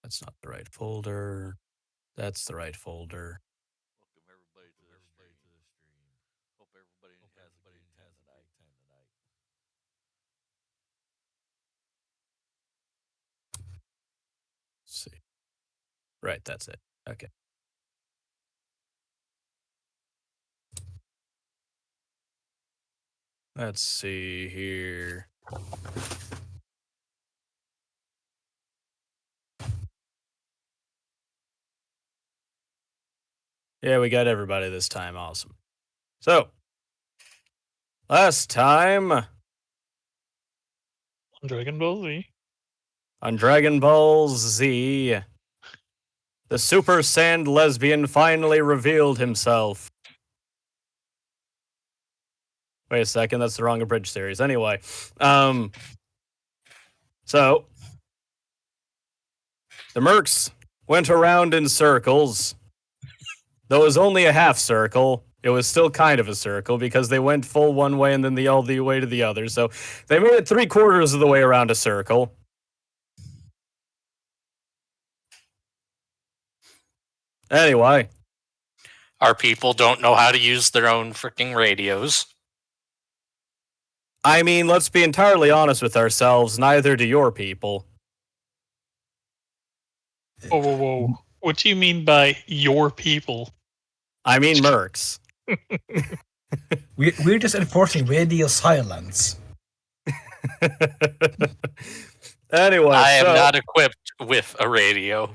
That's not the right folder. That's the right folder. Welcome everybody to the stream. Hope everybody has a good time tonight. Let's see. Right, that's it. Okay. Let's see here. Yeah, we got everybody this time. Awesome. So, last time Dragon Ball Z. on Dragon Ball Z, the Super Sand lesbian finally revealed himself. Wait a second, that's the wrong abridged series. Anyway, so the Mercs went around in circles. Though it was only a half circle, it was still kind of a circle because they went full one way and then all the way to the other. So they made it 3/4 of the way around a circle. Anyway, Our people don't know how to use their own freaking radios. I mean, let's be entirely honest with ourselves. Neither do your people. Whoa, whoa, whoa. What do you mean by your people? I mean, Mercs. We're just enforcing radio silence. Anyway, I am not equipped with a radio.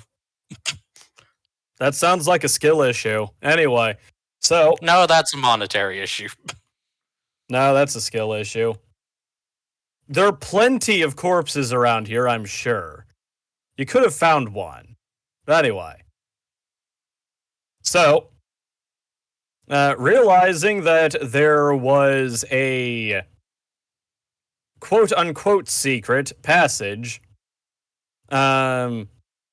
That sounds like a skill issue. Anyway, so No, that's a monetary issue. no, that's a skill issue. There are plenty of corpses around here, I'm sure. You could have found one. But anyway. So, realizing that there was a quote-unquote secret passage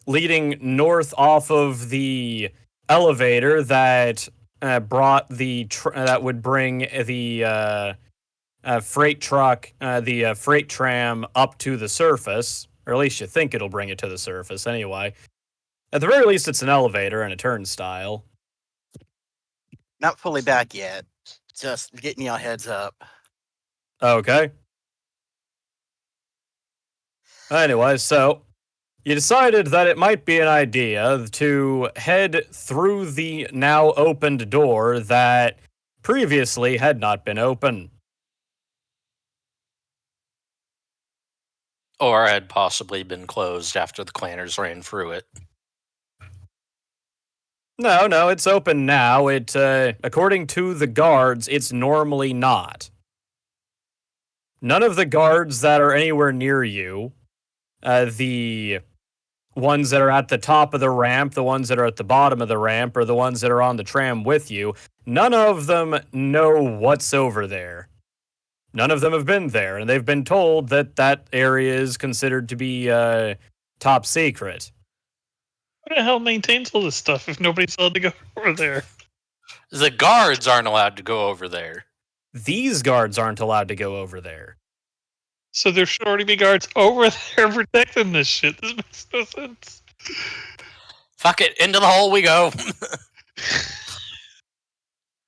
leading north off of the elevator that brought that would bring the freight truck, the freight tram up to the surface, or at least you think it'll bring it to the surface anyway. At the very least, it's an elevator and a turnstile. Not fully back yet. Just getting y'all heads up. Okay. Anyway, so you decided that it might be an idea to head through the now opened door that previously had not been open. Or had possibly been closed after the clanners ran through it. No, it's open now. It, according to the guards, it's normally not. None of the guards that are anywhere near you, the ones that are at the top of the ramp, the ones that are at the bottom of the ramp, or the ones that are on the tram with you, none of them know what's over there. None of them have been there, and they've been told that that area is considered to be top secret. Who the hell maintains all this stuff if nobody's allowed to go over there? The guards aren't allowed to go over there. These guards aren't allowed to go over there. So there should already be guards over there protecting this shit. This makes no sense. Fuck it, into the hole we go.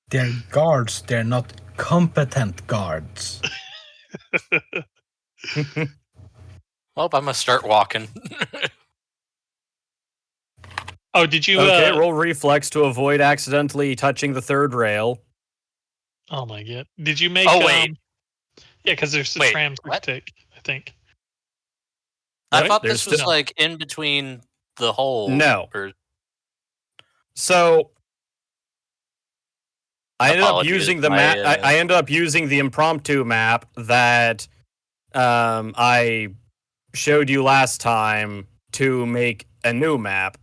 They're guards, they're not competent guards. Well, I must start walking. Oh, did you... Okay, roll reflex to avoid accidentally touching the third rail. Oh my god. Did you make... Oh, wait. Yeah, because there's the Wait, trams to what? take, I think. I Right? thought There's this was still- like in between the hole. No. Or... So I ended up Apologies, using the my, map. I ended up using the impromptu map that I showed you last time to make a new map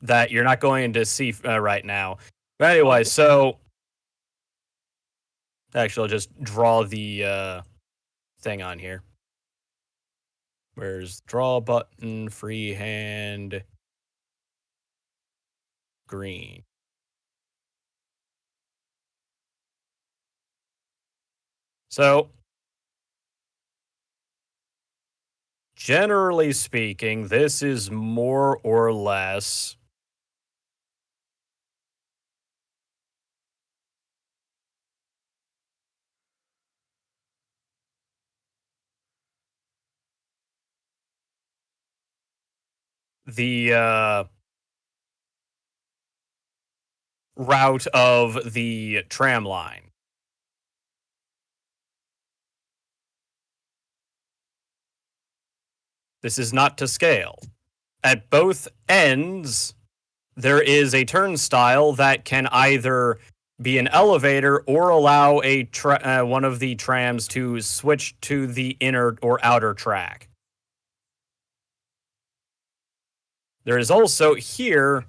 that you're not going to see right now. But anyway, so actually, I'll just draw the thing on here. Where's draw button, freehand, green. So Generally speaking, this is more or less the route of the tram line. This is not to scale. At both ends, there is a turnstile that can either be an elevator or allow a one of the trams to switch to the inner or outer track. There is also here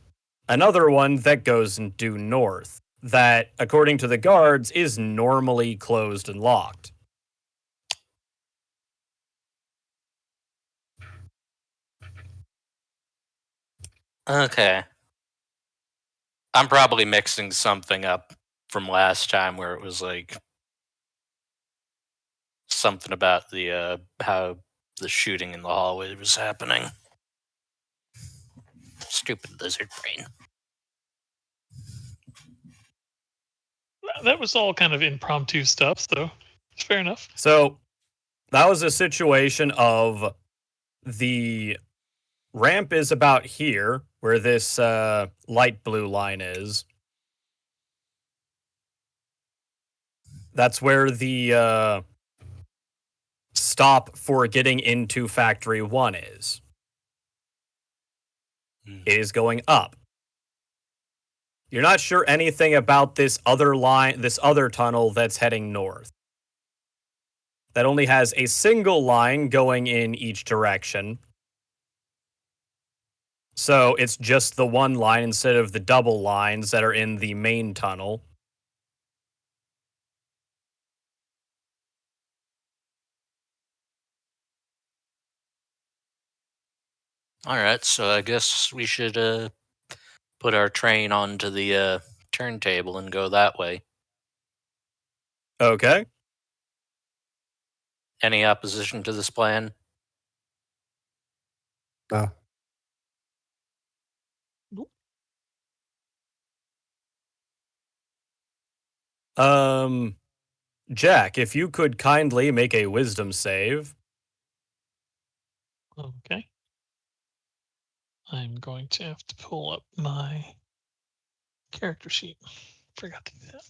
another one that goes due north that, according to the guards, is normally closed and locked. Okay. I'm probably mixing something up from last time where it was like something about the how the shooting in the hallway was happening. Stupid lizard brain. That was all kind of impromptu stuff, so it's fair enough. So that was a situation of the ramp is about here, where this light blue line is. That's where the stop for getting into Factory 1 is. It is going up. You're not sure anything about this other line, this other tunnel that's heading north. That only has a single line going in each direction. So it's just the one line instead of the double lines that are in the main tunnel. All right, so I guess we should put our train onto the turntable and go that way. Okay. Any opposition to this plan? No. Jack, if you could kindly make a wisdom save. Okay. I'm going to have to pull up my character sheet. Forgot to do that.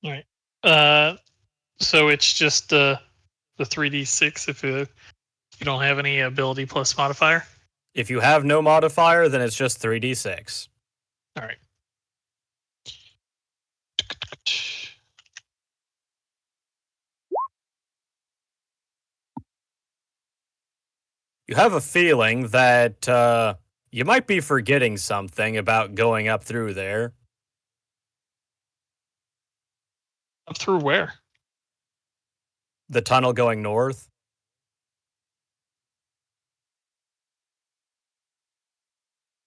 All right. So it's just the 3d6 if you don't have any ability plus modifier. If you have no modifier, then it's just 3d6. All right. You have a feeling that you might be forgetting something about going up through there. Up through where? The tunnel going north.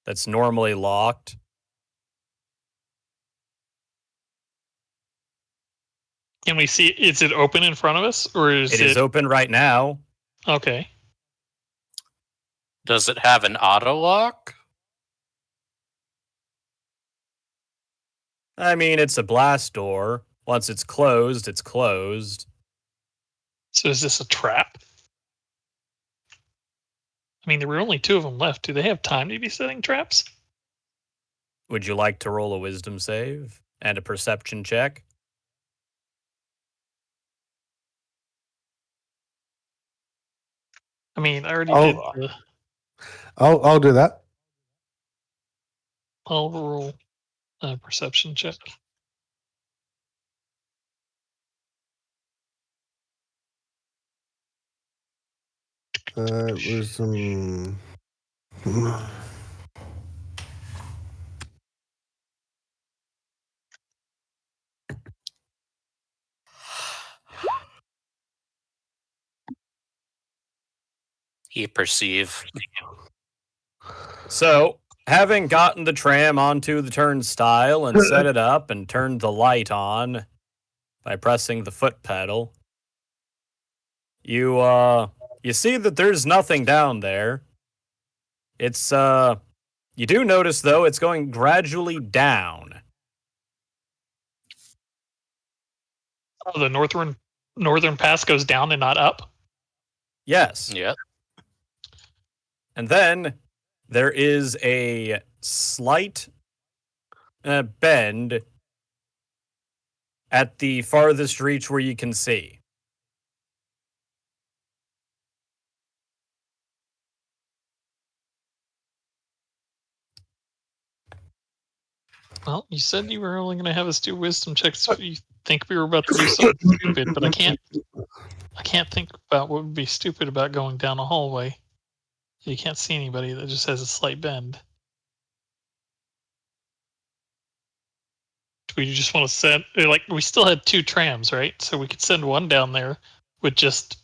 That's normally locked. Can we see? Is it open in front of us, or is It is open right now. Okay. Does it have an auto lock? I mean, it's a blast door. Once it's closed, it's closed. So is this a trap? I mean, there were only 2 of them left. Do they have time to be setting traps? Would you like to roll a wisdom save and a perception check? I mean, I already did. I'll do that. I'll roll a perception check. It was You perceive. So, having gotten the tram onto the turnstile and set it up and turned the light on by pressing the foot pedal, you see that there's nothing down there. It's you do notice though it's going gradually down. Oh, the northern pass goes down and not up. Yes. Yep. And then there is a slight bend at the farthest reach where you can see. Well, you said you were only going to have us do wisdom checks if you think we were about to do something stupid, but I can't think about what would be stupid about going down a hallway. You can't see anybody that just has a slight bend. Do we just want to send, like, we still had 2 trams, right? So we could send one down there with just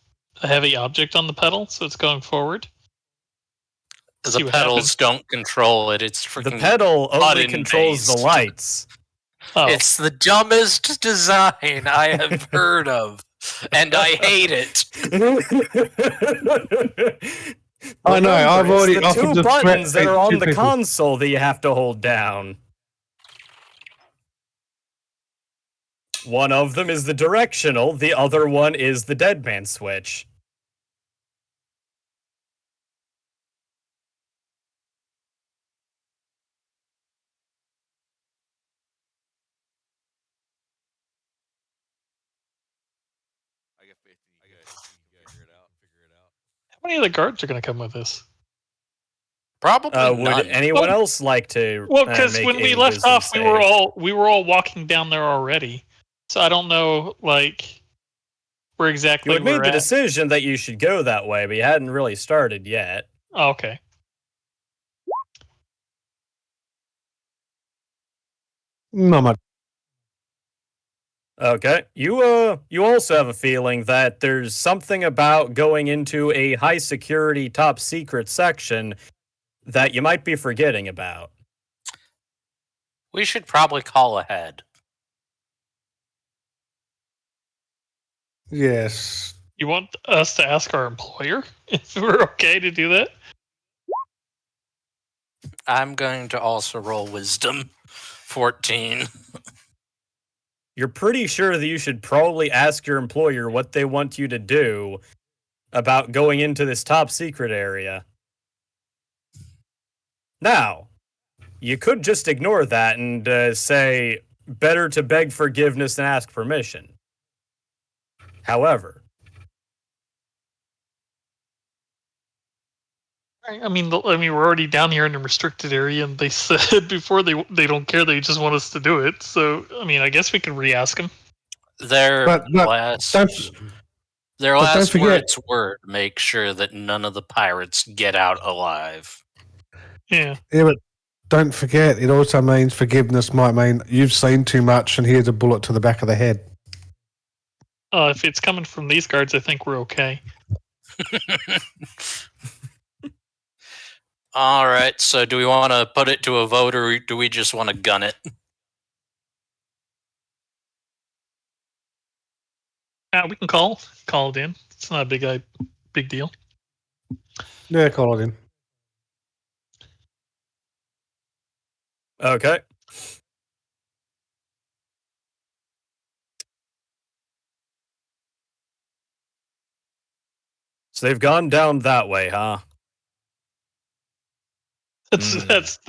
a heavy object on the pedal, so it's going forward. See The what pedals happens. don't control it. It's The freaking pedal only button controls the based. lights. Oh, It's the dumbest design I have heard of, and I hate it. I know, I've Remember, already it's the offered two to buttons that threat are on two the people. console that you have to hold down. One of them is the directional, the other one is the dead man switch. I got faith in you guys. Figure it out. how many of the guards are going to come with us? Probably Would none. anyone else like to Well, because make when we a left wisdom off, save? we were all walking down there already. So I don't know, like, where You exactly had made we're the at. decision that you should go that way, but you hadn't really started yet. Oh, okay. Not much. Okay. You also have a feeling that there's something about going into a high security top secret section that you might be forgetting about. We should probably call ahead. Yes. You want us to ask our employer if we're okay to do that? I'm going to also roll wisdom. 14. You're pretty sure that you should probably ask your employer what they want you to do about going into this top secret area. Now, you could just ignore that and say, better to beg forgiveness than ask permission. However, I mean, we're already down here in a restricted area, and they said before they don't care. They just want us to do it. So, I mean, I guess we could re-ask them. Their But last don't words forget- were make sure that none of the pirates get out alive. Yeah. Yeah, but don't forget, it also means forgiveness might mean you've seen too much and here's a bullet to the back of the head. If it's coming from these guards, I think we're okay. All right, so do we want to put it to a vote, or do we just want to gun it? We can call it in. It's not a big deal. Yeah, call it in. okay. So they've gone down that way, huh? That's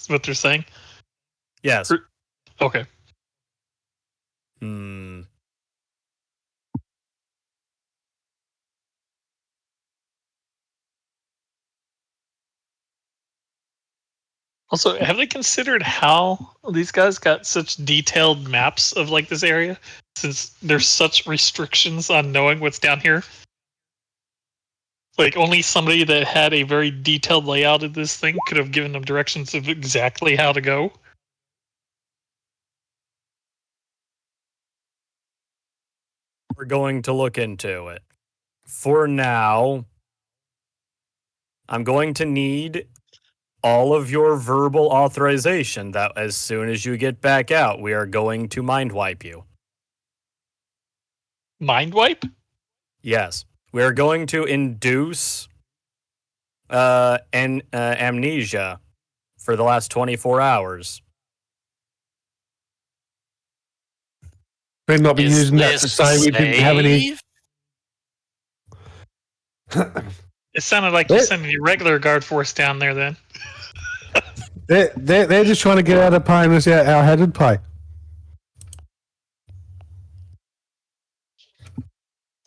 what they're saying. Yes. Okay. Hmm. Also, have they considered how these guys got such detailed maps of like this area? Since there's such restrictions on knowing what's down here. Like, only somebody that had a very detailed layout of this thing could have given them directions of exactly how to go. We're going to look into it. For now, I'm going to need all of your verbal authorization that as soon as you get back out, we are going to mind wipe you. Mind wipe? Yes. We are going to induce amnesia for the last 24 hours. Better not be Is using that this to say we didn't have any. safe? It sounded like you're sending your regular guard force down there then. They're just trying to get out of paying us our headed pay.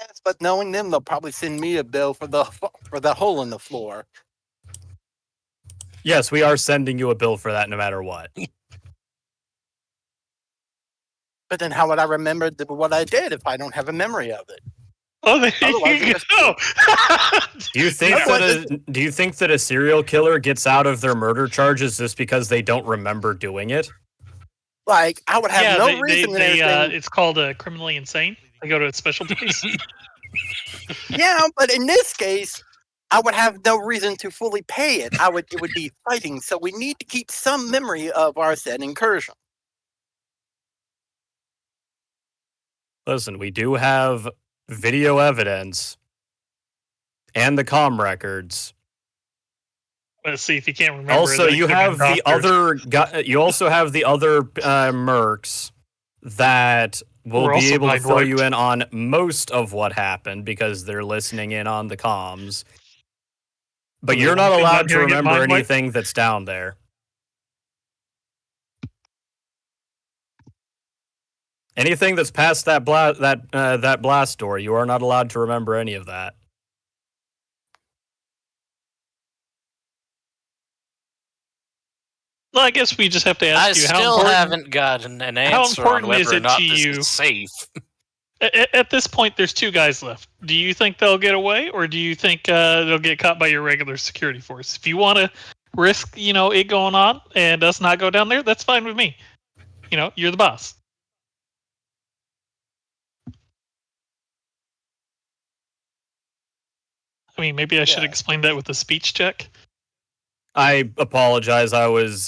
Yes, but knowing them, they'll probably send me a bill for the hole in the floor. Yes, we are sending you a bill for that no matter what. But then how would I remember what I did if I don't have a memory of it? Oh, there Otherwise, you it's go. Do you think that a serial killer gets out of their murder charges just because they don't remember doing it? Like, I would have no reason in everything. it's called criminally insane. They go to a special place. Yeah, but in this case, I would have no reason to fully pay it. It would be fighting, so we need to keep some memory of our said incursion. Listen, we do have video evidence and the comm records. Let's see if you can't remember. Also, they you could have have been the doctors. other. You also have the other mercs that will We're be also able to mind fill you wiped. in on most of what happened because they're listening in on the comms. But Well, you're they not won't be allowed down to here and get remember mind wiped? anything that's down there. Anything that's past that blast door, you are not allowed to remember any of that. Well, I guess we just have to I ask you how still important. haven't gotten an answer on important is whether or it not to this you? is safe. At this point, there's 2 guys left. Do you think they'll get away, or do you think they'll get caught by your regular security force? If you want to risk, it going on and us not go down there, that's fine with me. You're the boss. I mean, maybe I should Yeah. explain that with a speech check. I apologize. I was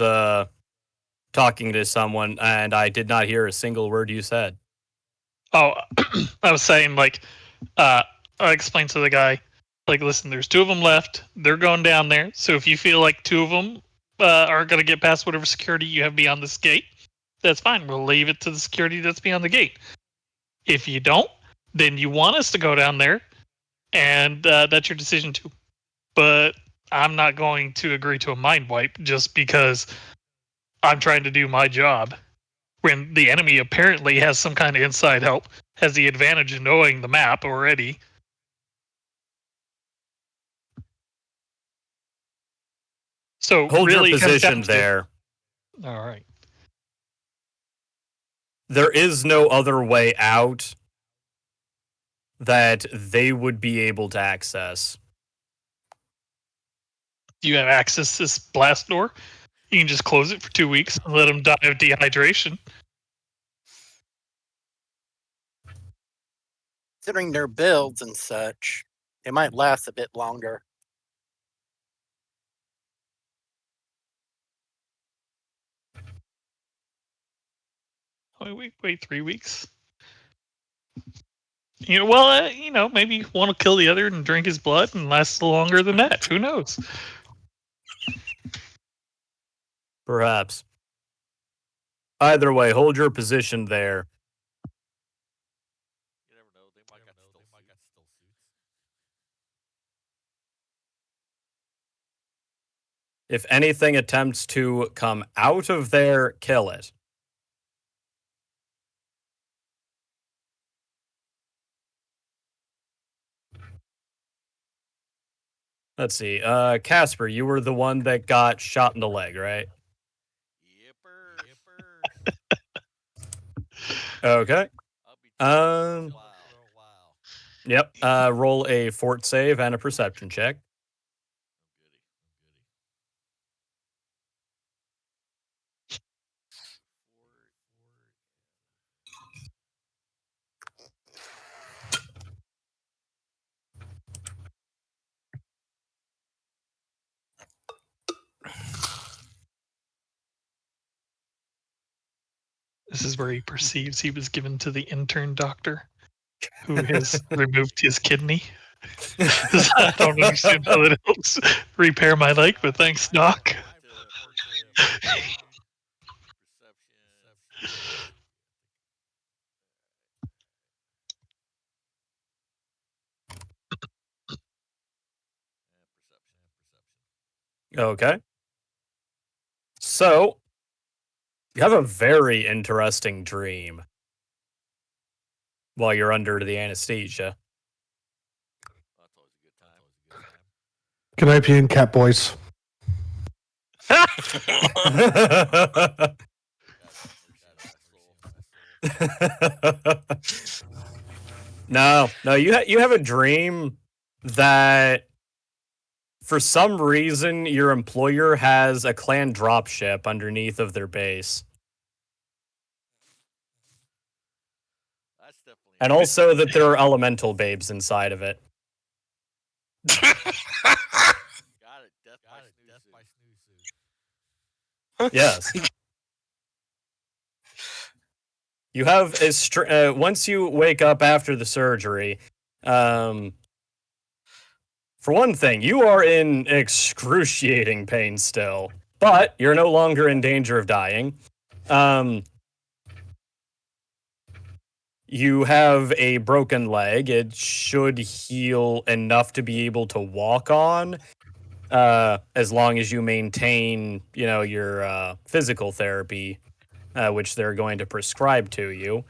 talking to someone and I did not hear a single word you said. Oh, I was saying, I explained to the guy, listen, there's 2 of them left. They're going down there. So if you feel like 2 of them are going to get past whatever security you have beyond this gate, that's fine. We'll leave it to the security that's beyond the gate. If you don't, then you want us to go down there, and that's your decision too. But I'm not going to agree to a mind wipe just because I'm trying to do my job. When the enemy apparently has some kind of inside help, has the advantage of knowing the map already. So Hold really your it comes down position to- there. All right. There is no other way out that they would be able to access. Do you have access to this blast door? You can just close it for 2 weeks and let them die of dehydration. Considering their builds and such, it might last a bit longer. Wait 3 weeks. Maybe one will kill the other and drink his blood and last longer than that. Who knows? Perhaps. Either way, hold your position there. You never know. They might got still suits. If anything attempts to come out of there, kill it. Let's see. Casper, you were the one that got shot in the leg, right? Yipper. Okay. I'll be taking this Um, for a while. Yep. Roll a fort save and a perception check. This is where he perceives he was given to the intern doctor who has removed his kidney. I don't understand how that helps repair my leg, but thanks, Doc. Okay. So, you have a very interesting dream while you're under the anesthesia. Canopy and cat boys. No, you have a dream that for some reason your employer has a clan dropship underneath of their base. And also that there are elemental babes inside of it. Got it. Death by snooze. Yes. You have a once you wake up after the surgery, for one thing, you are in excruciating pain still, but you're no longer in danger of dying. You have a broken leg. It should heal enough to be able to walk on, as long as you maintain, your physical therapy, which they're going to prescribe to you.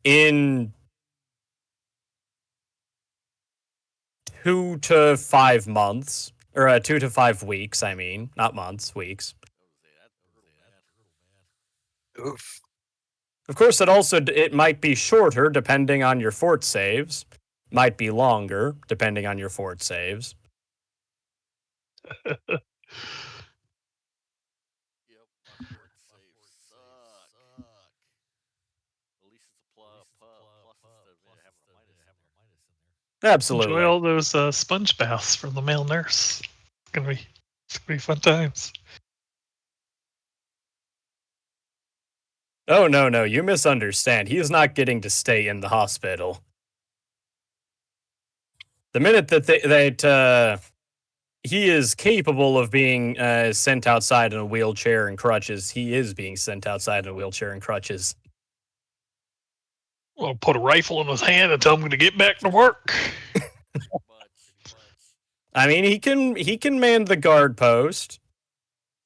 In 2 to 5 months, or 2 to 5 weeks, I mean, not months, weeks. Oof. Of course, it might be shorter depending on your fort saves. Might be longer depending on your fort saves. Yep, my fort saves suck. At least it's a plus instead of having a minus in there. Absolutely. Enjoy all those sponge baths from the male nurse. It's gonna be fun times. Oh, no, you misunderstand. He is not getting to stay in the hospital. The minute that he is capable of being sent outside in a wheelchair and crutches, he is being sent outside in a wheelchair and crutches. Well, put a rifle in his hand and tell him to get back to work. I mean, he can man the guard post.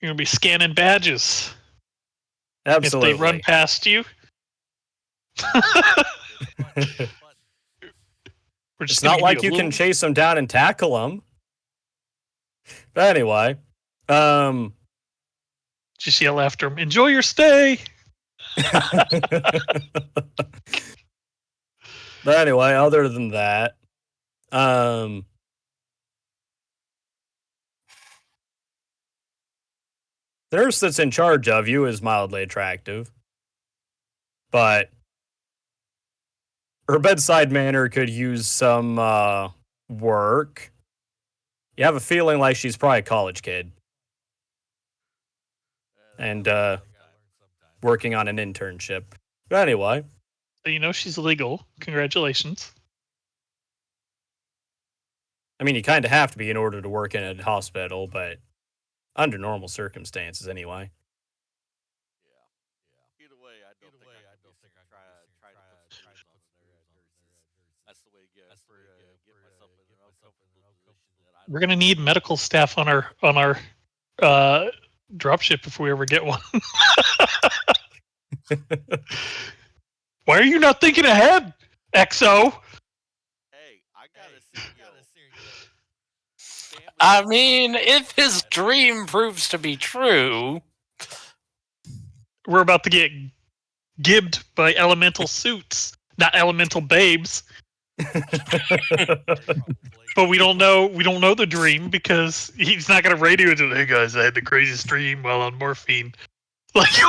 You're gonna be scanning badges. Absolutely. If they run past you, it's not like you can chase them down and tackle them. But anyway, just yell after him, "Enjoy your stay." But anyway, other than that, the nurse that's in charge of you is mildly attractive, but her bedside manner could use some work. You have a feeling like she's probably a college kid and working on an internship. But anyway. So you know she's legal. Congratulations. I mean, you kind of have to be in order to work in a hospital, but under normal circumstances anyway. Yeah. Either way, I don't think I try to put some shoes on there. That's the way it goes. Get myself in an uncomfortable position that I We're gonna need medical staff on our dropship if we ever get one. Why are you not thinking ahead, XO? Hey, I got a serial. I mean, if his dream proves to be true, We're about to get gibbed by elemental suits. not elemental babes. But we don't know the dream because he's not gonna radio to hey guys, I had the craziest dream while on morphine. Like you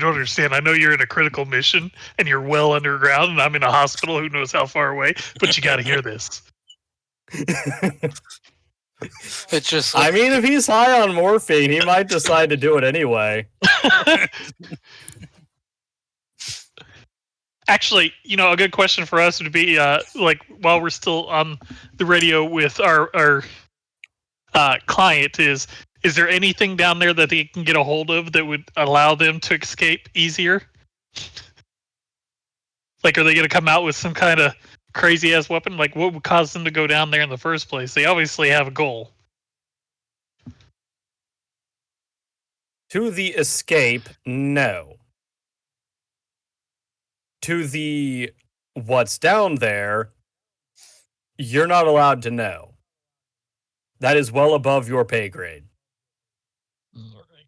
don't understand. I know you're in a critical mission and you're well underground and I'm in a hospital who knows how far away, but you gotta hear this. It's just I mean, if he's high on morphine, he might decide to do it anyway. Actually, a good question for us would be, like, while we're still on the radio with our client, is there anything down there that they can get a hold of that would allow them to escape easier? Like, are they going to come out with some kind of crazy ass weapon? Like, what would cause them to go down there in the first place? They obviously have a goal. To the escape, no. To the what's down there, you're not allowed to know. That is well above your pay grade. All right.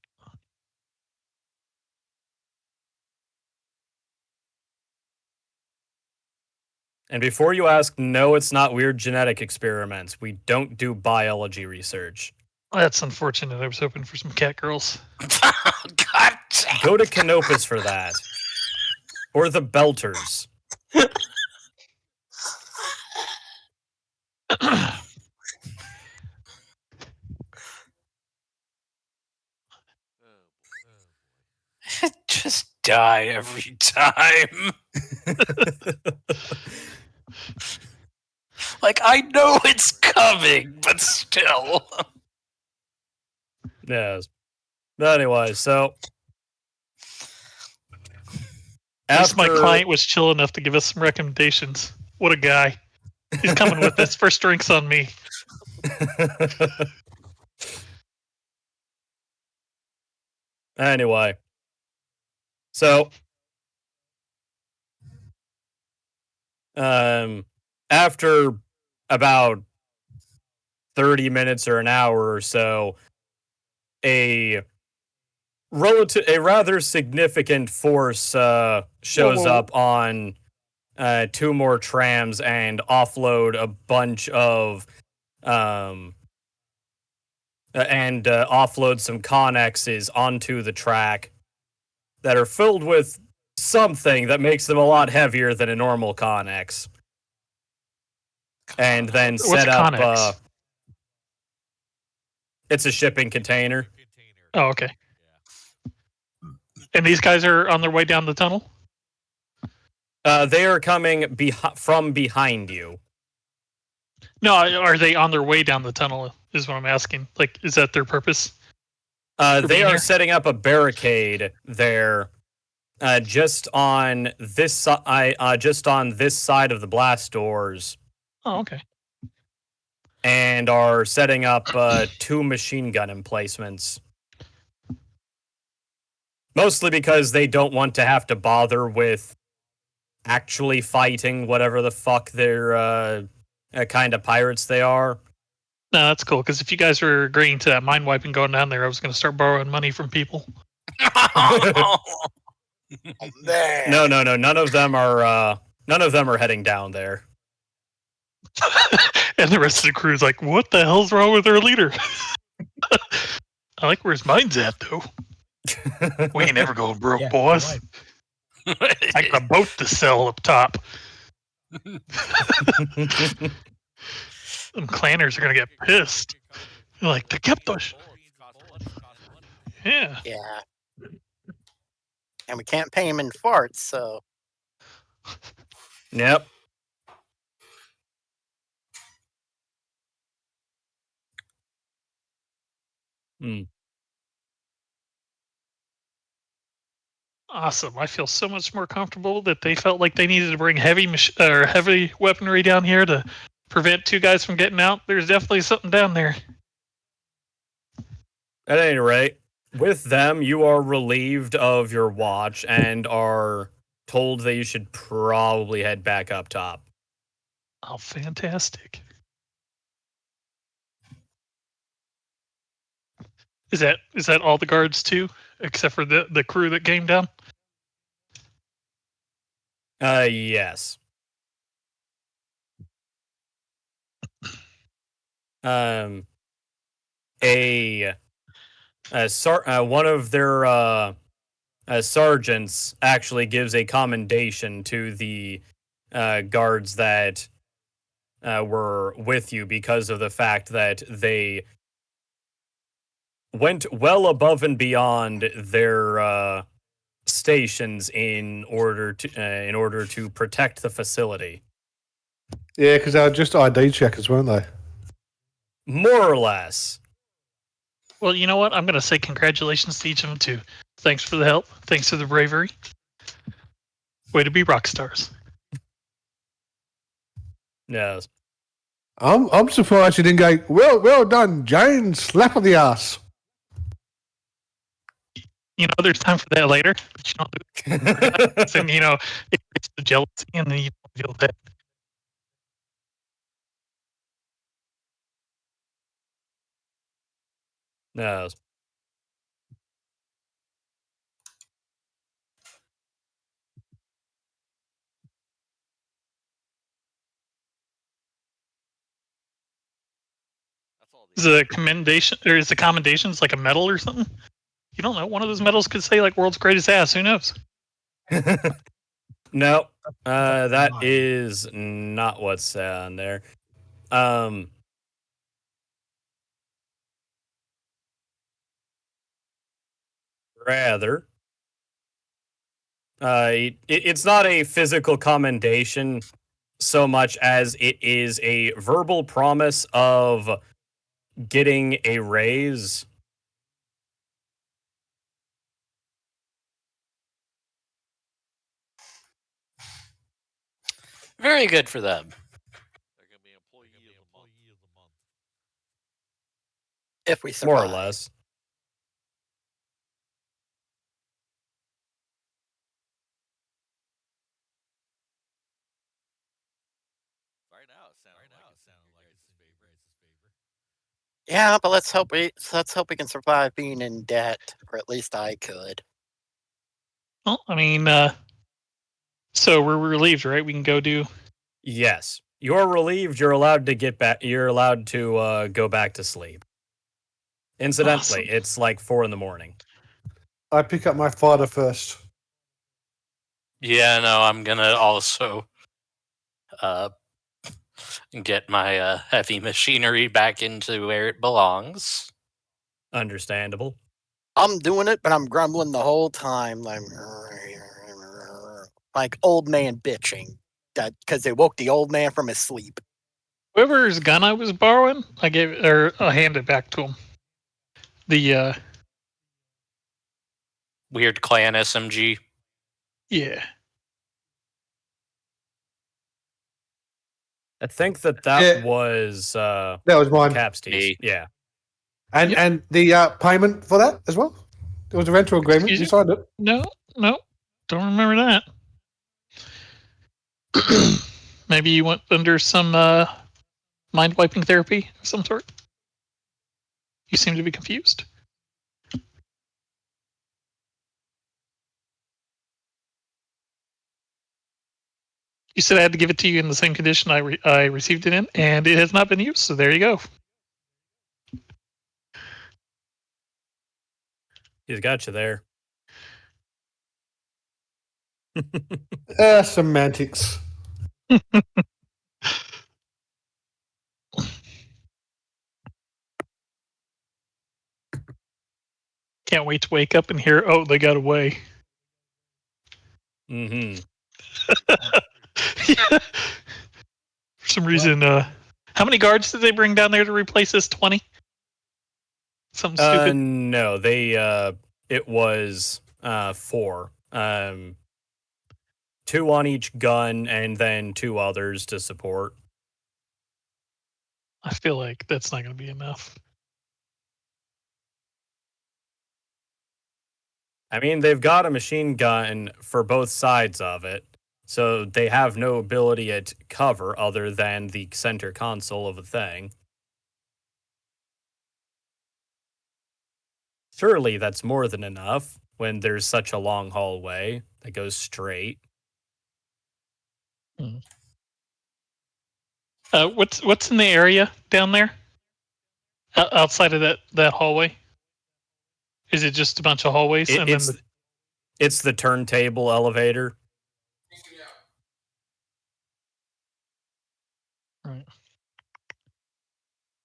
And before you ask, no, it's not weird genetic experiments. We don't do biology research. That's unfortunate. I was hoping for some cat girls. God damn. Go to Canopus for that. Or the Belters. Just die every time. Like, I know it's coming, but still. Yes. But anyway, so At least my client was chill enough to give us some recommendations. What a guy. He's coming with his first drinks on me. Anyway. So after about 30 minutes or an hour or so, a rather significant force shows up on 2 more trams and offload a bunch of offload some Connexes onto the track that are filled with something that makes them a lot heavier than a normal Connex. And then What's set a up Connex? it's a shipping container. Oh, okay. And these guys are on their way down the tunnel? They are coming from behind you. No, are they on their way down the tunnel is what I'm asking. Like, is that their purpose? They being are here? setting up a barricade there, just on this side of the blast doors, Oh, okay. and are setting up 2 machine gun emplacements. Mostly because they don't want to have to bother with actually fighting whatever the fuck their kind of pirates they are. No, that's cool, because if you guys were agreeing to that mind wiping going down there, I was going to start borrowing money from people. Man. No. None of them are heading down there. And the rest of the crew's like, what the hell's wrong with our leader? I like where his mind's at, though. We ain't never going broke, Yeah, boys. right. I got a boat to sell up top. Them clanners are going to get pissed. They're like, they kept us. Yeah. Yeah. And we can't pay him in farts, so. Yep. Awesome. I feel so much more comfortable that they felt like they needed to bring heavy weaponry down here to prevent 2 guys from getting out. There's definitely something down there. At any rate, with them, you are relieved of your watch and are told that you should probably head back up top. Oh, fantastic. Is that all the guards too, except for the crew that came down? Yes. Um, one of their sergeants actually gives a commendation to the guards that were with you because of the fact that they went well above and beyond their stations in order to protect the facility. Yeah, because they were just ID checkers, weren't they? More or less. Well, you know what? I'm going to say congratulations to each of them too. Thanks for the help. Thanks for the bravery. Way to be rock stars. Yes. I'm surprised you didn't go, well done, Jane. Slap on the ass. You know, there's time for that later. But you don't do it. And, you know, it creates the jealousy and then you don't feel that. No. That's all. Is a commendation or is the commendations like a medal or something? You don't know. One of those medals could say like world's greatest ass. Who knows? No, that is not what's on there. Rather, it's not a physical commendation so much as it is a verbal promise of getting a raise. Very good for them. They're gonna be employee of the month. If we survive. More or less. Right now, it sounded like it's his favor. Yeah, but let's hope we can survive being in debt, or at least I could. Well, I mean, so we're relieved, right? We can go do. Yes, you're relieved. You're allowed to get back. You're allowed to go back to sleep. Incidentally, Awesome. it's like 4 a.m. I pick up my fighter first. Yeah, no, I'm gonna also get my heavy machinery back into where it belongs. Understandable. I'm doing it, but I'm grumbling the whole time, like old man bitching, that because they woke the old man from his sleep. Whoever's gun I was borrowing, I handed back to him. The Weird clan SMG. yeah. I think that Yeah. was That was mine. Capsty's. Me. Yeah. And Yep. and the payment for that as well? There was a rental agreement. Excuse You me? signed it. No, don't remember that. Maybe you went under some mind wiping therapy of some sort. You seem to be confused. You said I had to give it to you in the same condition I received it in, and it has not been used. So there you go. He's got you there. Semantics. Can't wait to wake up and hear, oh, they got away. Mm-hmm. For some reason, how many guards did they bring down there to replace this 20? Something stupid. No, they it was 4. 2 on each gun and then 2 others to support. I feel like that's not going to be enough. I mean, they've got a machine gun for both sides of it, so they have no ability at cover other than the center console of the thing. Surely that's more than enough when there's such a long hallway that goes straight. What's in the area down there? Outside of that hallway? Is it just a bunch of hallways and then It's the turntable elevator. Right.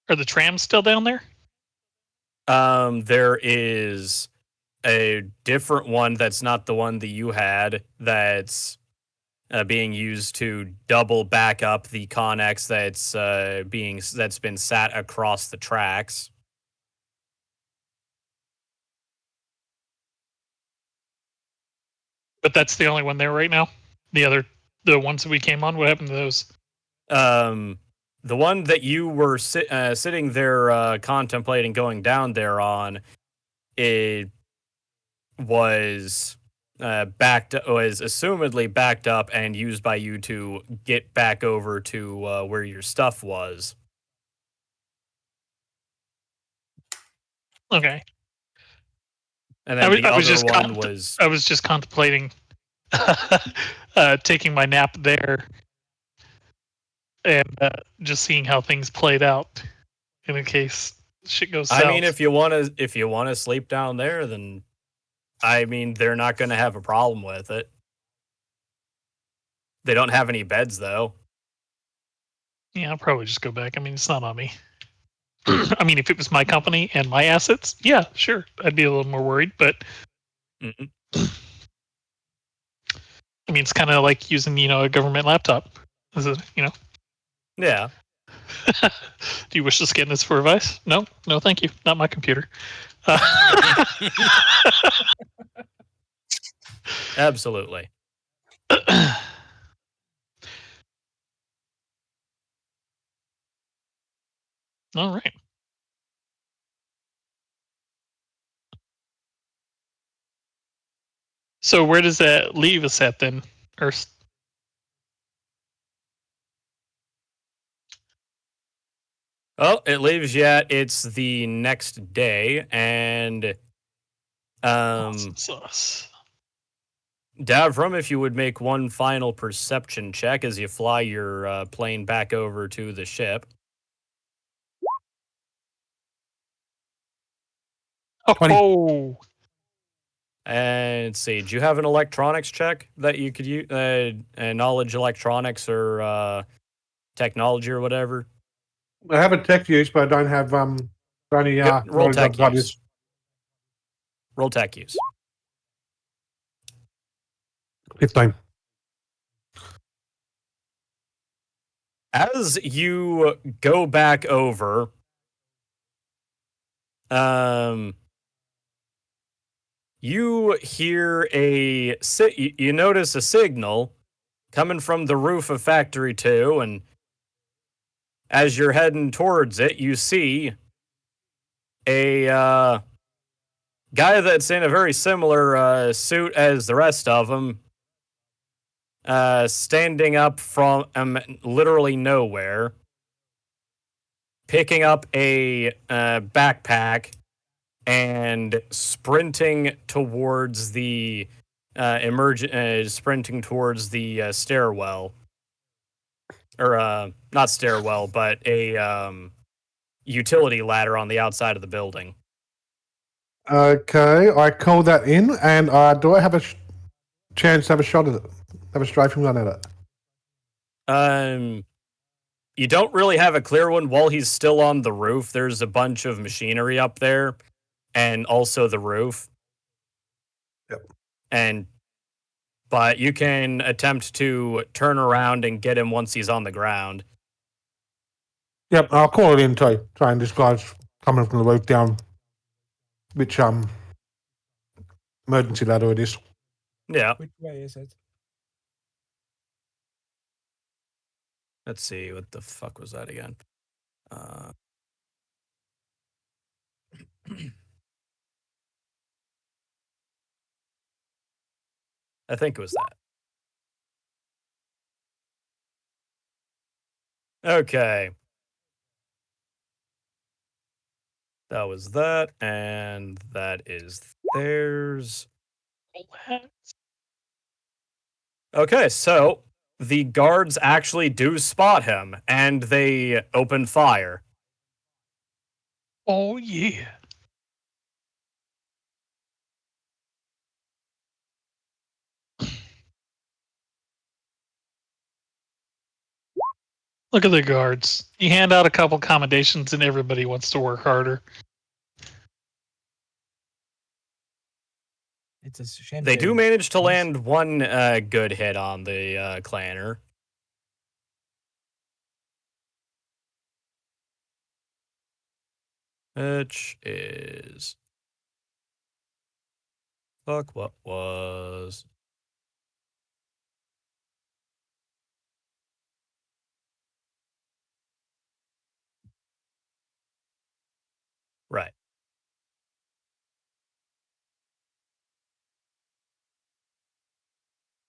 Are the trams still down there? There is a different one that's not the one that you had that's being used to double back up the Connex that's been sat across the tracks. But that's the only one there right now. The ones that we came on, what happened to those? The one that you were sitting there contemplating going down there on, it was was assumedly backed up and used by you to get back over to where your stuff was. Okay. And then the other one was. I was just contemplating taking my nap there and just seeing how things played out in case shit goes south. I mean, if you want to sleep down there, then I mean, they're not going to have a problem with it. They don't have any beds though. Yeah, I'll probably just go back. I mean, it's not on me. I mean, if it was my company and my assets, yeah, sure, I'd be a little more worried. But Mm-mm. I mean, it's kind of like using, a government laptop. Is it, Yeah. Do you wish to scan this for advice? No, thank you. Not my computer. Absolutely. All right. So where does that leave us at then? Oh, it leaves yet. It's the next day, and Awesome sauce. Davram, if you would make one final perception check as you fly your plane back over to the ship. Oh. And let's see, do you have an electronics check that you could use? Knowledge electronics or technology or whatever? I have a tech use, but I don't have only roll knowledge tech I've got use. is Roll tech use. 15. As you go back over, you hear you notice a signal coming from the roof of Factory 2, and as you're heading towards it, you see a guy that's in a very similar suit as the rest of them, standing up from literally nowhere, picking up a backpack and sprinting towards the stairwell, or not stairwell, but a utility ladder on the outside of the building. Okay, I call that in, and do I have a chance to have a shot at it? Have a strafing run at it? You don't really have a clear one while he's still on the roof. There's a bunch of machinery up there, and also the roof. Yep. But you can attempt to turn around and get him once he's on the ground. Yep, I'll call it in too. Try and disguise coming from the roof down which emergency ladder it is. Yeah. Which way is it? Let's see, what the fuck was that again? I think it was that. Okay. That was that, and that is theirs. Okay, so the guards actually do spot him, and they open fire. Oh, yeah. Look at the guards. You hand out a couple accommodations and everybody wants to work harder. It's a shame They do manage to Yes. land one good hit on the clanner. Which is... Fuck, what was... Right.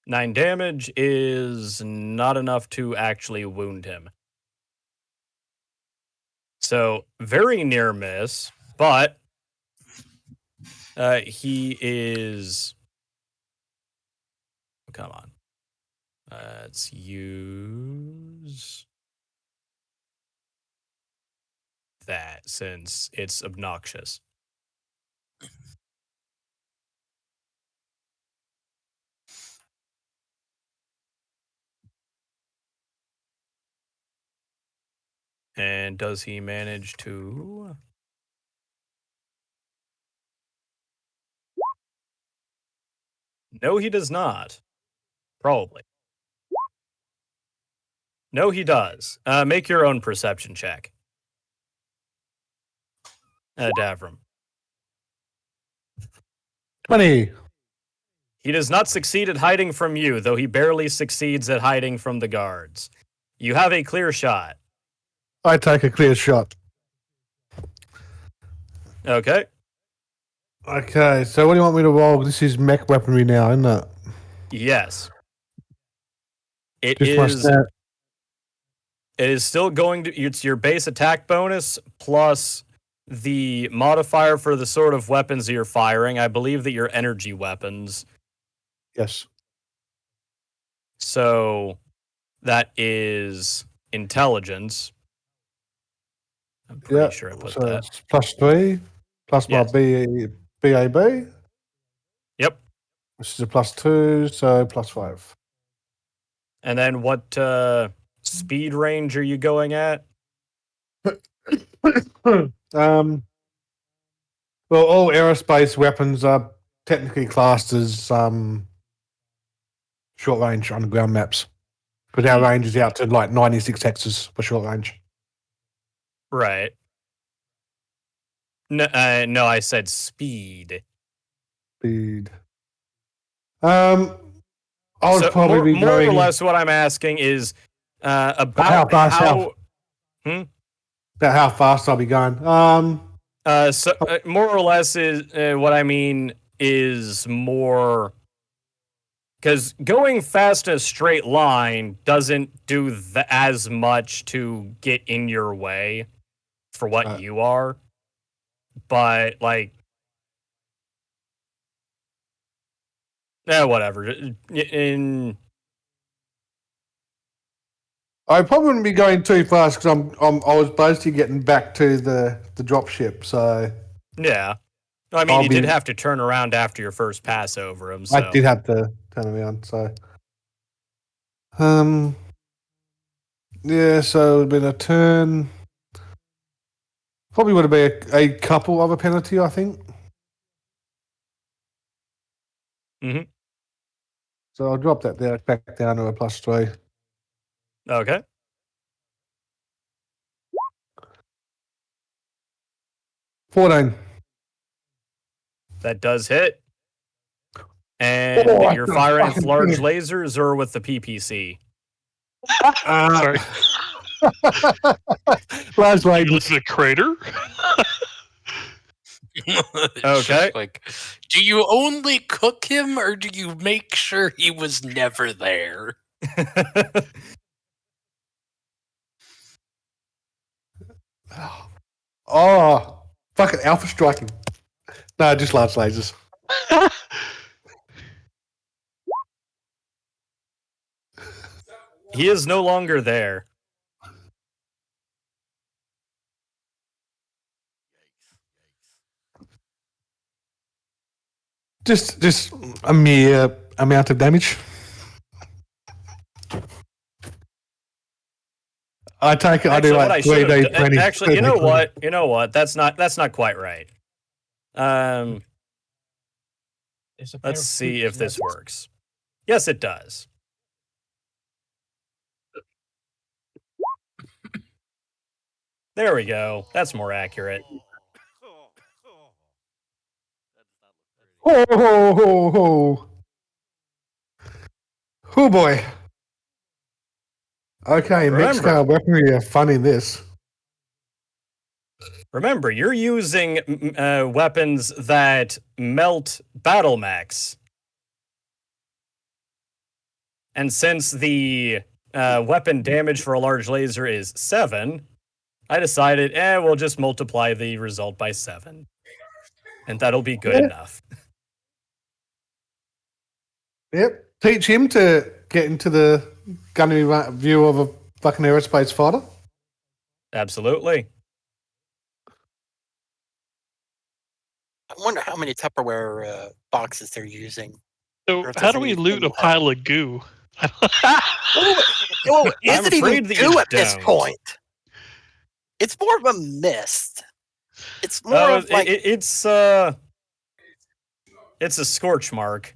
9 damage is not enough to actually wound him. So, very near miss, but he is... Come on. Let's use that since it's obnoxious. And does he manage to... No, he does not. Probably. No, he does. Make your own perception check. Davram. 20. He does not succeed at hiding from you, though he barely succeeds at hiding from the guards. You have a clear shot. I take a clear shot. Okay. Okay, so what do you want me to roll? This is mech weaponry now, isn't it? Yes. It Just my is. stat. It is still going to. It's your base attack bonus plus the modifier for the sort of weapons that you're firing. I believe that you're energy weapons. Yes. So that is intelligence. I'm pretty sure I put so that. it's +3, plus Yes. my BAB. Yep. This is a +2, so +5. And then what speed range are you going at? Well, all aerospace weapons are technically classed as short range underground maps. Because our range is out to like 96 hexes for short range. Right. No, I said speed. Speed. I would So probably be more going or less what I'm asking is about how fast, how about how fast I'll be going. more or less is what I mean is more because going fast in a straight line doesn't do as much to get in your way for what you are, but like, whatever. I probably wouldn't be going too fast because I was basically getting back to the drop ship. So yeah. I mean, you did have to turn around after your first pass over him. So. I did have to turn around. So yeah. So it would have been a turn. Probably would have been a couple of a penalty, I think. Mm-hmm. So I'll drop that there back down to a +3. Okay. $14. That does hit. And you're firing with large lasers or with the PPC? Sorry. Large You lasers. listen to Crater? It's Okay. just like, do you only cook him or do you make sure he was never there? Oh, Fucking alpha striking. No, just large lasers. He is no longer there. Just a mere amount of damage. I take it. Actually, I do what like I 3D should've printing. actually, you know what? You know what? That's not quite right. Let's see if this works. Yes, it does. There we go. That's more accurate. That does not look pretty. Oh, oh boy. Okay, Remember- mech scale weaponry are fun in this. Remember, you're using weapons that melt battle mechs. And since the weapon damage for a large laser is 7, I decided, we'll just multiply the result by 7. And that'll be good enough. Yep. Teach him to get into the gunnery view of a fucking aerospace fighter. Absolutely. I wonder how many Tupperware boxes they're using. So Or if how there's do we anything loot a left. pile of goo? Oh, is it even afraid that you goo at this don't. point? It's more of a mist. It's more of like it's a scorch mark.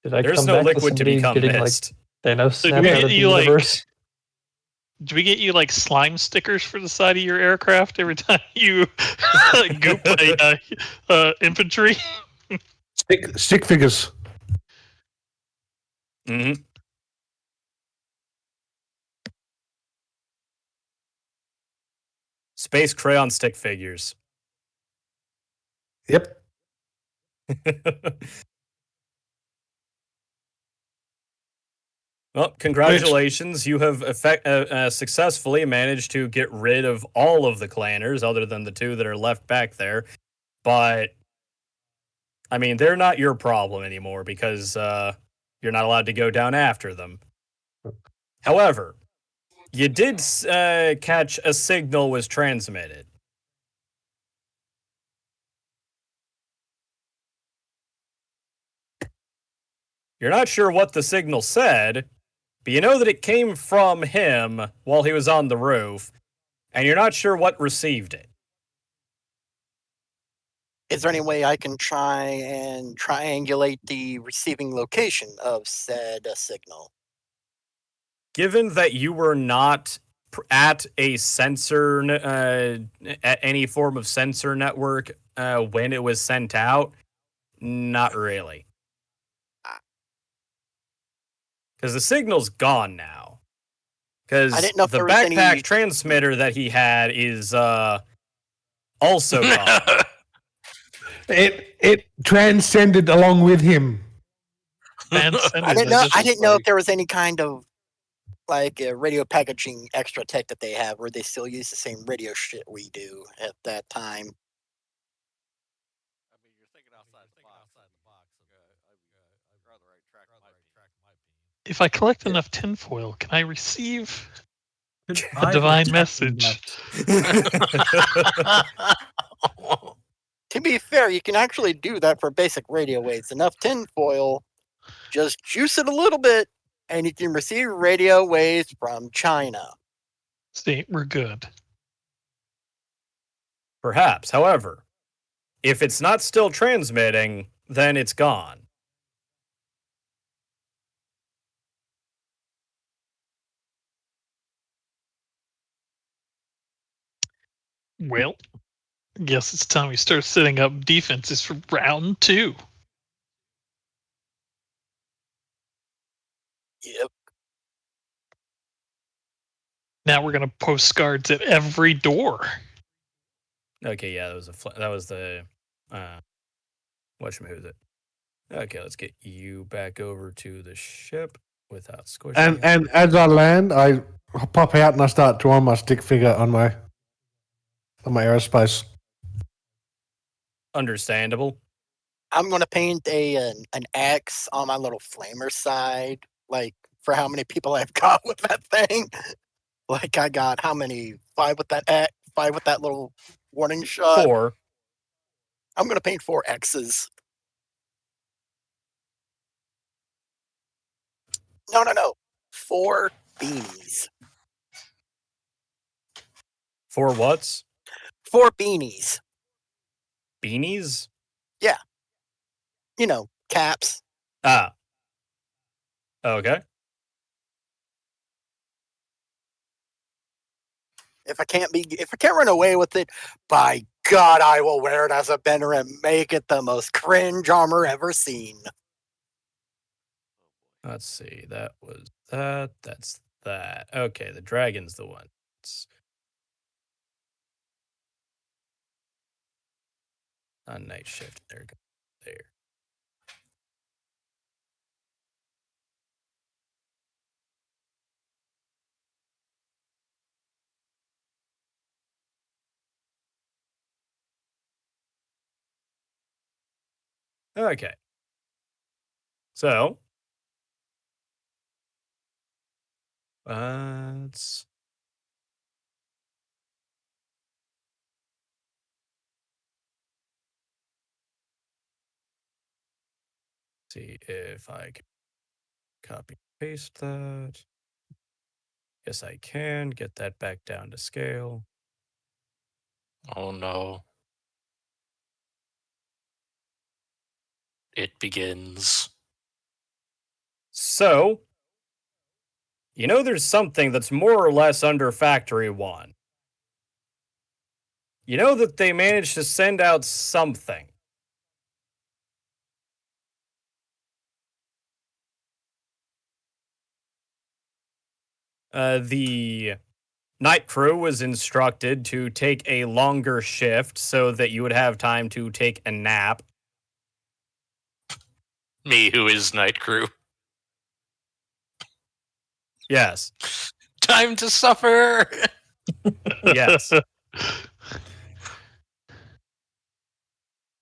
Did I There's come no back liquid to somebody become getting mist. like Thanos So do snap we out get of the you, like- universe? Do we get you like slime stickers for the side of your aircraft every time you goop a infantry? Stick figures. hmm Space crayon stick figures. Yep. Well, congratulations. You have successfully managed to get rid of all of the clanners, other than the 2 that are left back there. But, I mean, they're not your problem anymore because you're not allowed to go down after them. However, you did catch a signal was transmitted. You're not sure what the signal said, but you know that it came from him while he was on the roof, and you're not sure what received it. is there any way I can try and triangulate the receiving location of said signal? Given that you were not at a sensor, at any form of sensor network when it was sent out, not really. Because the signal's gone now. Because I didn't know if the there was backpack any- transmitter that he had is also gone. It transcended along with him. I didn't know if there was any kind of like radio packaging extra tech that they have, where they still use the same radio shit we do at that time. I mean, you're thinking outside the box. You're on the right track, in my opinion. If I collect enough tinfoil, can I receive Could a I divine detect message? that? To be fair, you can actually do that for basic radio waves. Enough tinfoil, just juice it a little bit, and you can receive radio waves from China. See, we're good. Perhaps. However, if it's not still transmitting, then it's gone. Well, I guess it's time we start setting up defenses for round 2. Yep. Now we're gonna post guards at every door. Okay, yeah, that was the what's it? Okay, let's get you back over to the ship without squishing. And as I land, I pop out and I start drawing my stick figure on my on my aerospace. Understandable. I'm gonna paint an X on my little flamer side, like for how many people I've got with that thing. Like I got how many? 5 with that X, 5 with that little warning shot. 4. I'm gonna paint 4 X's. No. 4 beanies. 4 whats? 4 beanies. Beanies? You know, caps. Ah. Okay. If I can't run away with it, by God, I will wear it as a bender and make it the most cringe armor ever seen. Let's see. That was that. That's that. Okay, the dragon's the one. It's on night shift. There. There. Okay. So, let's see if I can copy paste that. Yes, I can get that back down to scale. Oh no. It begins. So, there's something that's more or less under Factory 1. You know that they managed to send out something. The night crew was instructed to take a longer shift so that you would have time to take a nap. Me, who is night crew. Yes. Time to suffer! Yes.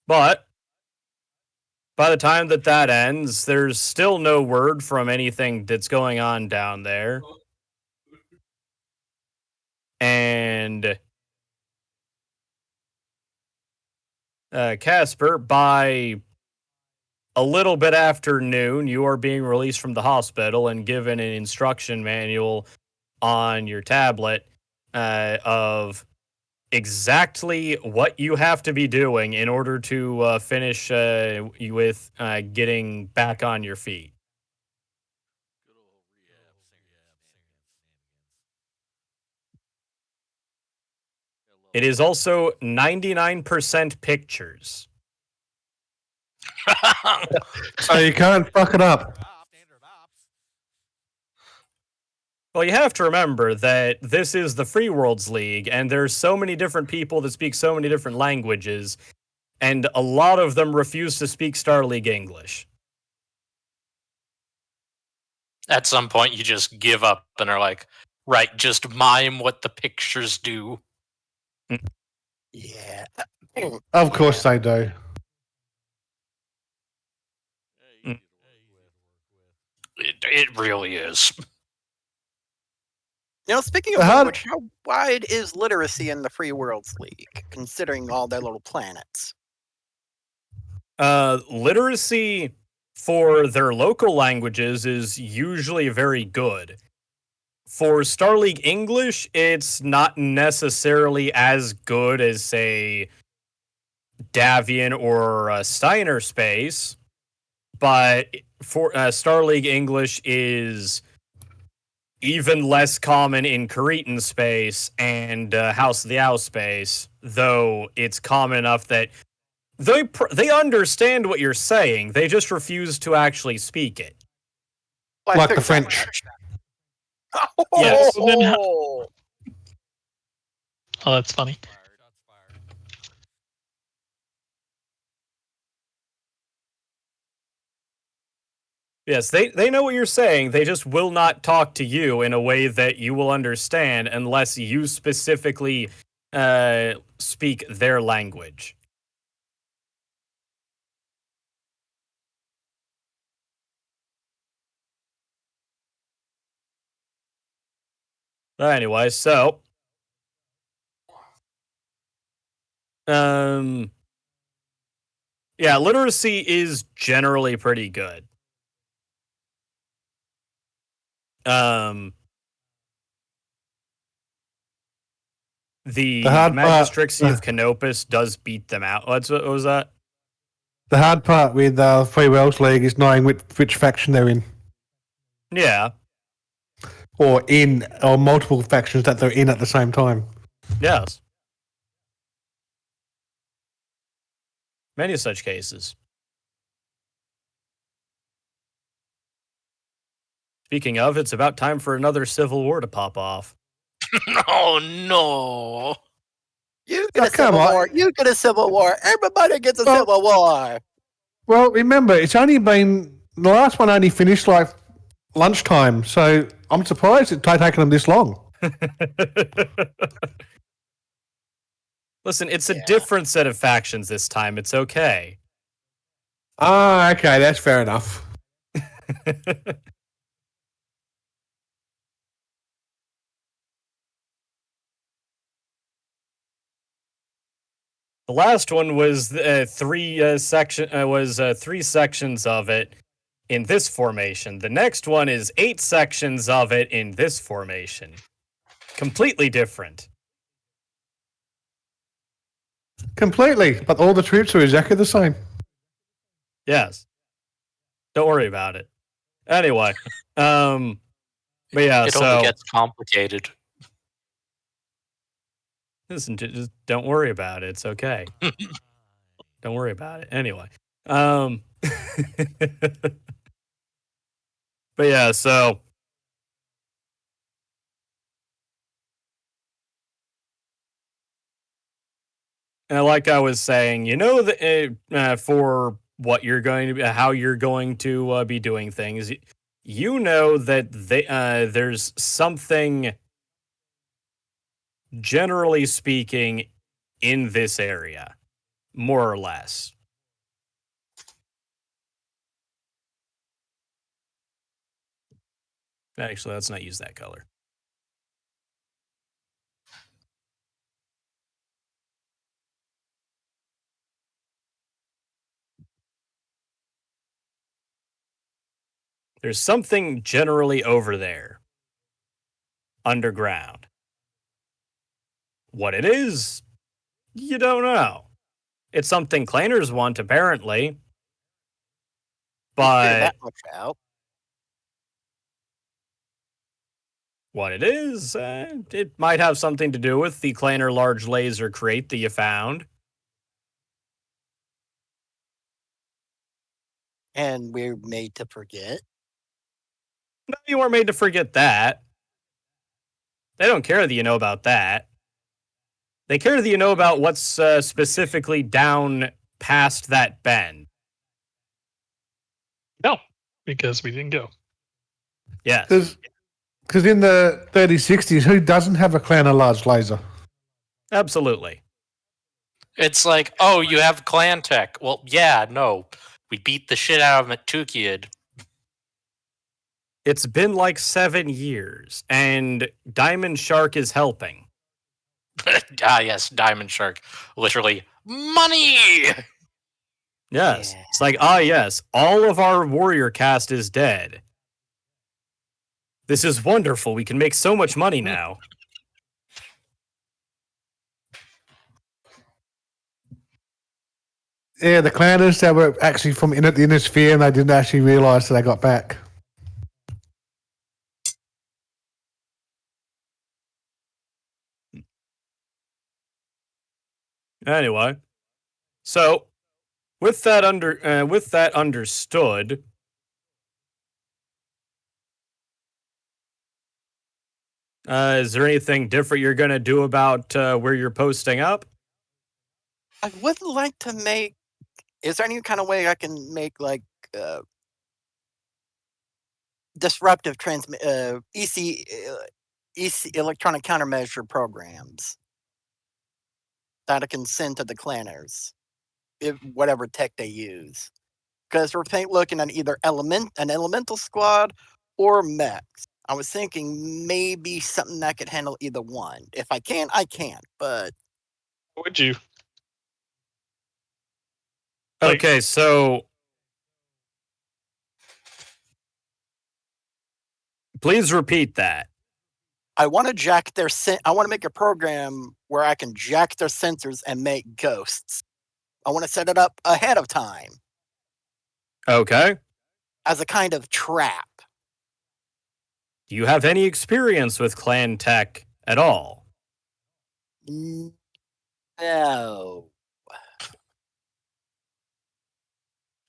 But by the time that ends, there's still no word from anything that's going on down there. And Casper, by a little bit after noon, you are being released from the hospital and given an instruction manual on your tablet of exactly what you have to be doing in order to finish with getting back on your feet. Good old rehab shenanigans. It is also 99% pictures. So you can't fuck it up. Standard ops. Well, you have to remember that this is the Free Worlds League, and there's so many different people that speak so many different languages, and a lot of them refuse to speak Star League English. At some point, you just give up and are like, right, just mime what the pictures do. Yeah. Of course they do. Easy to work with. It really is. Speaking of How- language, how wide is literacy in the Free Worlds League, considering all their little planets? Literacy for their local languages is usually very good. For Star League English, it's not necessarily as good as, say, Davian or Steiner Space, but for Star League English is even less common in Cretan Space and House of the Owl Space, though it's common enough that they understand what you're saying. They just refuse to actually speak it. Well, I Like the figured that French. much. Yes. Oh, Oh, that's funny. Shots fired. Yes, they know what you're saying. They just will not talk to you in a way that you will understand unless you specifically speak their language. Anyway, so yeah, literacy is generally pretty good. The Magistracy of Canopus does beat them out. What was that? The hard part with Free Wells League is knowing which faction they're in. Yeah. Or multiple factions that they're in at the same time. Yes. Many such cases. Speaking of, it's about time for another civil war to pop off. Oh no! You get a civil war. You get a civil war. Everybody gets a civil war. Well, remember, it's only been the last one only finished like lunchtime, so I'm surprised it's taken them this long. Listen, it's a different set of factions this time. It's okay. Ah, okay, that's fair enough. The last one was three sections of it in this formation. The next one is 8 sections of it in this formation. Completely different. Completely, but all the troops are exactly the same. Yes. Don't worry about it. Anyway, but yeah, it only gets complicated. Listen, just don't worry about it. It's okay. Don't worry about it. Anyway, but yeah, so like I was saying, you know, for what you're going to be, how you're going to be doing things, you know that there's something, generally speaking, in this area, more or less. Actually, let's not use that color. There's something generally over there, underground. What it is, you don't know. It's something Clainers want, apparently. But that much out. What it is, it might have something to do with the Claner large laser crate that you found. And we're made to forget? No, you weren't made to forget that. They don't care that you know about that. They care that you know about what's specifically down past that bend. No, because we didn't go. Yes. Because in the 3060s, who doesn't have a clan of large laser? Absolutely. It's like, oh, you have clan tech. Well, yeah, no. We beat the shit out of him at Tukiad. It's been like 7 years, and Diamond Shark is helping. Yes, Diamond Shark. Literally, money! Yes. Yeah. It's like, yes, all of our warrior cast is dead. This is wonderful. We can make so much money now. Yeah, the clanners that were actually from in the inner sphere, and they didn't actually realise that they got back. Anyway, so with that understood, is there anything different you're going to do about where you're posting up? I would like to make. Is there any kind of way I can make like disruptive EC electronic countermeasure programs? that I can send to the clanners, if whatever tech they use. Because we're looking at either an elemental squad or mechs. I was thinking maybe something that could handle either one. If I can, I can. But Would you? Like- Okay, so please repeat that. I want to jack their. I want to make a program where I can jack their sensors and make ghosts. I want to set it up ahead of time Okay. as a kind of trap. Do you have any experience with clan tech at all? No.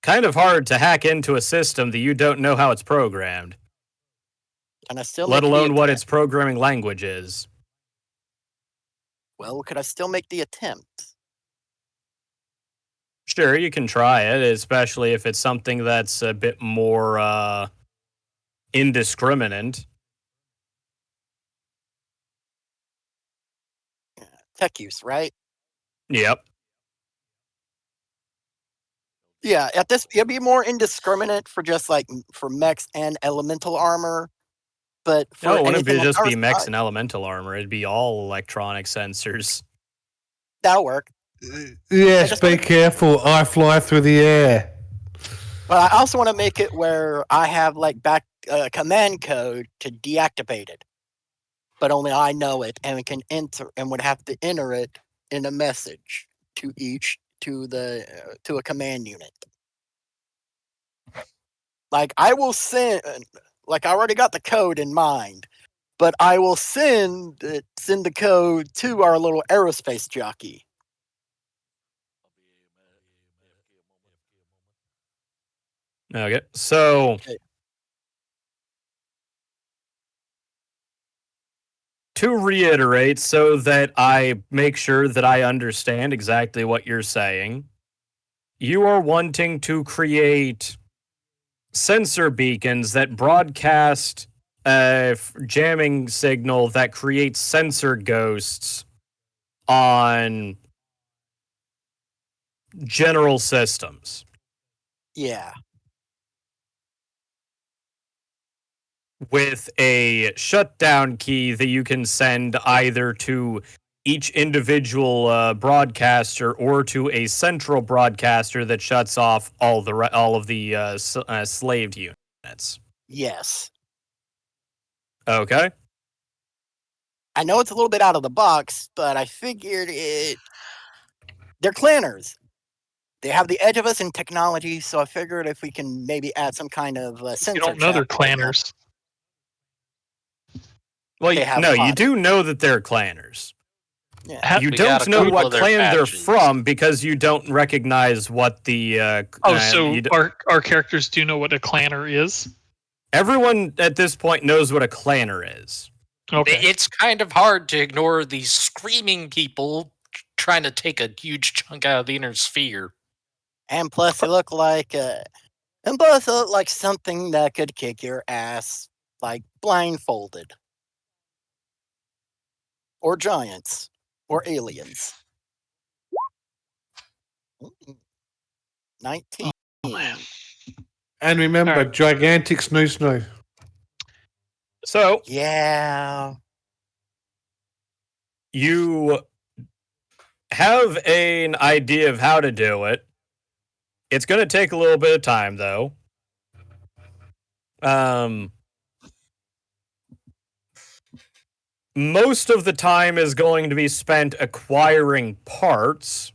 Kind of hard to hack into a system that you don't know how it's programmed, Can I still let make the alone what attempt? its programming language is. Well, could I still make the attempt? Sure, you can try it, especially if it's something that's a bit more indiscriminate. Tech use, right? Yep. Yeah, at this it'd be more indiscriminate for just like for mechs and elemental armor, but for No, it wouldn't anything on just our be mechs side, and elemental armor. It'd be all electronic sensors. that'll work. Yes, just be wanna- careful. I fly through the air. But I also want to make it where I have like back command code to deactivate it, but only I know it and can enter and would have to enter it in a message to a command unit. Like I will send, like I already got the code in mind, but I will send the code to our little aerospace jockey. Okay, so Okay. to reiterate, so that I make sure that I understand exactly what you're saying, you are wanting to create sensor beacons that broadcast a jamming signal that creates sensor ghosts on general systems. Yeah. With a shutdown key that you can send either to each individual broadcaster or to a central broadcaster that shuts off all of the slaved units. Yes. Okay. I know it's a little bit out of the box, but I figured it. They're clanners. They have the edge of us in technology, so I figured if we can maybe add some kind of sensor. You don't know they're trap to them. clanners. Well, They have no, you fun. do know that they're clanners. Yeah. You We got don't a know couple what of their clan they're patches. from because you don't recognize what the. So you d- our characters do know what a clanner is? everyone at this point knows what a clanner is. Okay. It's kind of hard to ignore these screaming people trying to take a huge chunk out of the inner sphere. And plus, they look like something that could kick your ass, like blindfolded, or giants, or aliens. 19. And remember, Alright. gigantic snoo. So Yeah. you have an idea of how to do it. It's going to take a little bit of time, though. Most of the time is going to be spent acquiring parts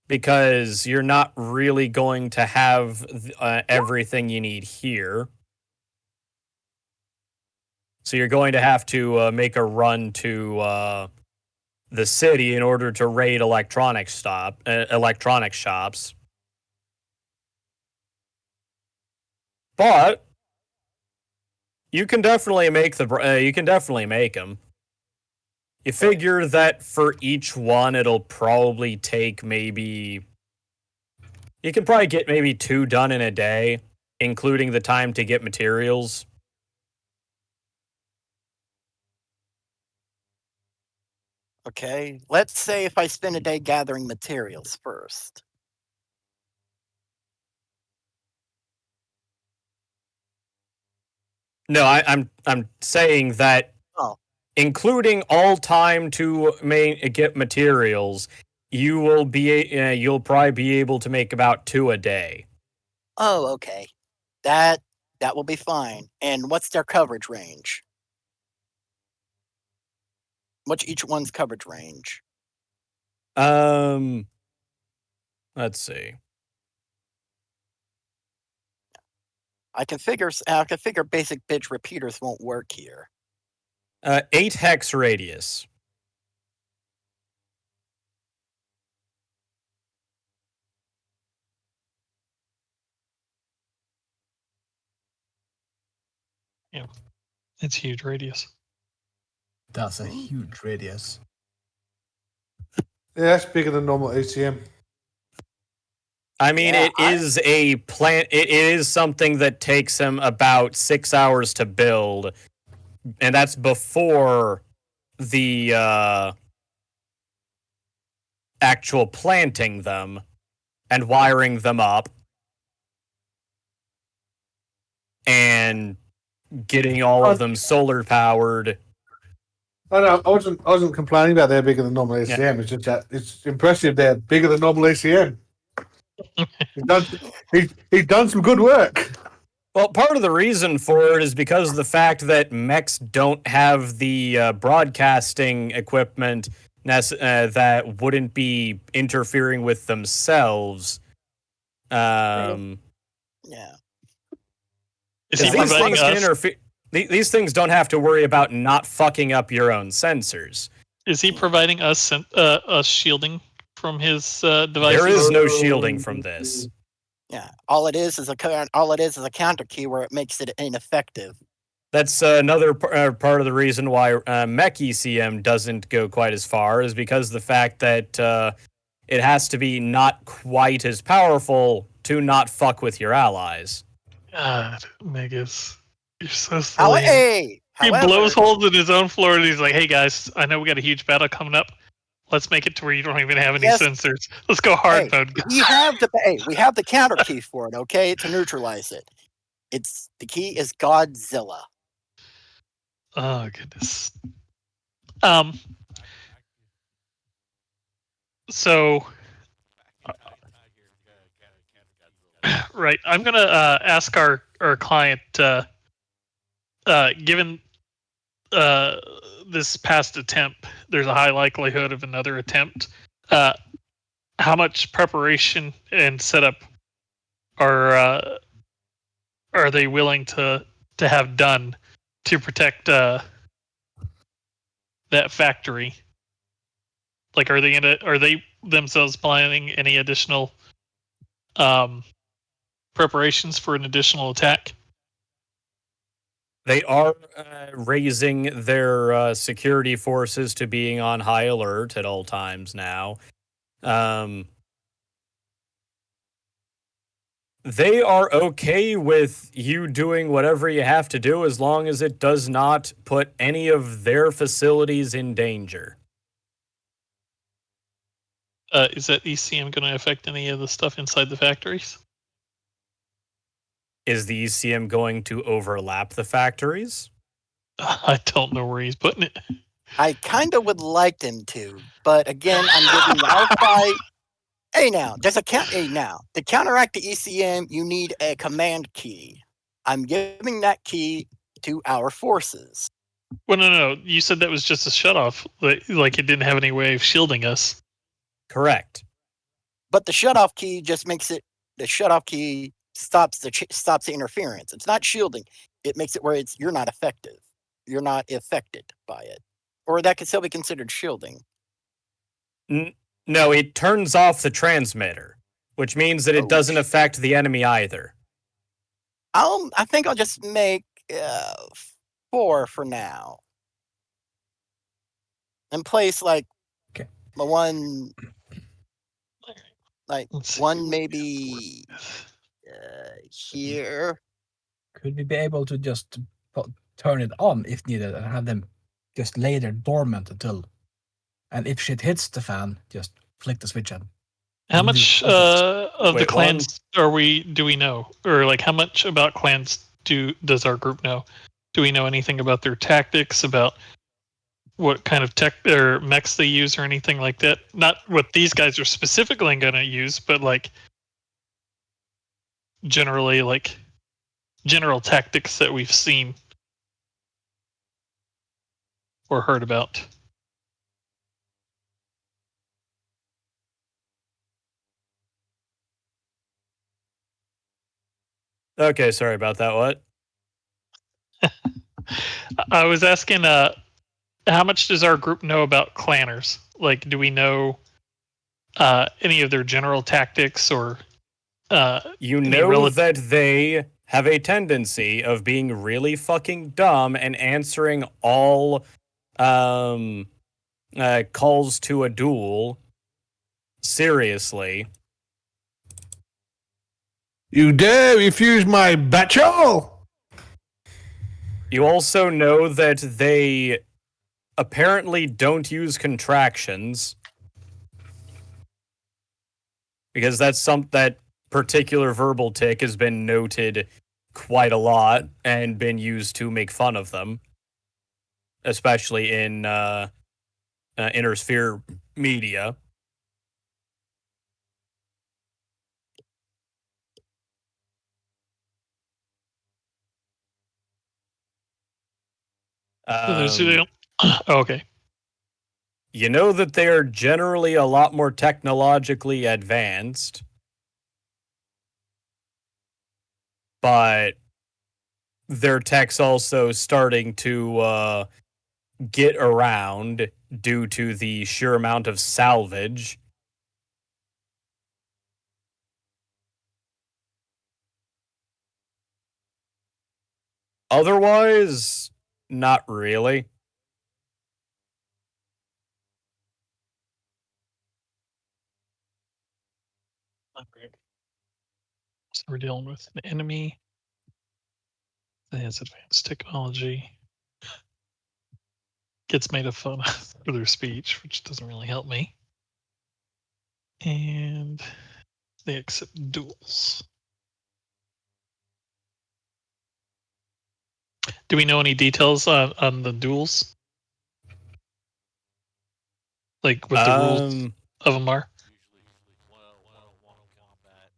because you're not really going to have everything you need here. So you're going to have to make a run to the city in order to raid electronic shops. But you can definitely make them. You figure that for each one, it'll probably take maybe. You can probably get maybe 2 done in a day, including the time to get materials. Okay, let's say if I spend a day gathering materials first. No, I'm saying that Oh. including all time to get materials, you'll probably be able to make about 2 a day. Oh, okay. That will be fine. And what's their coverage range? What's each one's coverage range? Let's see. I can figure basic bitch repeaters won't work here. 8 hex radius. Yeah, it's huge radius. That's a huge radius. Yeah, that's bigger than normal ACM. I mean, Yeah, it is a plant. It is something that takes him about 6 hours to build, and that's before the actual planting them and wiring them up and getting all of them solar powered. Oh, no, I wasn't complaining about they're bigger than normal ACM. Yeah. It's just that it's impressive they're bigger than normal ACM. He's done some good work. Well, part of the reason for it is because of the fact that mechs don't have the broadcasting equipment that wouldn't be interfering with themselves. yeah. Is he These providing things us? These things don't have to worry about not fucking up your own sensors. Is he providing us us shielding from his devices? There is no shielding from this. Yeah, all it is a counter key where it makes it ineffective. That's another part of the reason why Mech ECM doesn't go quite as far is because of the fact that it has to be not quite as powerful to not fuck with your allies. God, Megas, you're so silly. He blows holes in his own floor and he's like, "Hey guys, I know we got a huge battle coming up. Let's make it to where you don't even have any sensors. Let's go hard mode." We have the counter key for it, okay, to neutralize it. The key is Godzilla. Oh goodness. So right, I'm gonna ask our client, given this past attempt, there's a high likelihood of another attempt. How much preparation and setup are they willing to have done to protect that factory? Like, are they themselves planning any additional preparations for an additional attack? They are raising their security forces to being on high alert at all times now. They are okay with you doing whatever you have to do as long as it does not put any of their facilities in danger. Is that ECM going to affect any of the stuff inside the factories? Is the ECM going to overlap the factories? I don't know where he's putting it. I kind of would like them to, but again, I'm giving our fight. Hey now, to counteract the ECM, you need a command key. I'm giving that key to our forces. Well, no. You said that was just a shutoff. Like it didn't have any way of shielding us. Correct. But the shutoff key just makes it. The shutoff key stops the interference. It's not shielding. It makes it where you're not effective. You're not affected by it, or that could still be considered shielding. No, it turns off the transmitter, which means that it doesn't affect the enemy either. I think I'll just make 4 for now, and place the one, one maybe here. Could we be able to just turn it on if needed and have them just lay there dormant until And if shit hits the fan, just flick the switch on. How much of the Wait, clans do we know, or like how much about clans does our group know? Do we know anything about their tactics, about what kind of tech or mechs they use, or anything like that? Not what these guys are specifically going to use, but like generally, like general tactics that we've seen or heard about. Okay, sorry about that. What? I was asking, how much does our group know about clanners? Like, do we know any of their general tactics, or You any know that they have a tendency of being really fucking dumb and answering all calls to a duel seriously. You dare refuse my battle? You also know that they apparently don't use contractions, because that particular verbal tick has been noted quite a lot and been used to make fun of them, especially in intersphere media. okay. You know that they are generally a lot more technologically advanced, but their tech's also starting to get around due to the sheer amount of salvage. Otherwise, not really. So we're dealing with an enemy that has advanced technology, gets made of fun of for their speech, which doesn't really help me. And they accept duels. Do we know any details on the duels? Like what the rules of them are? Usually one-on-one combat.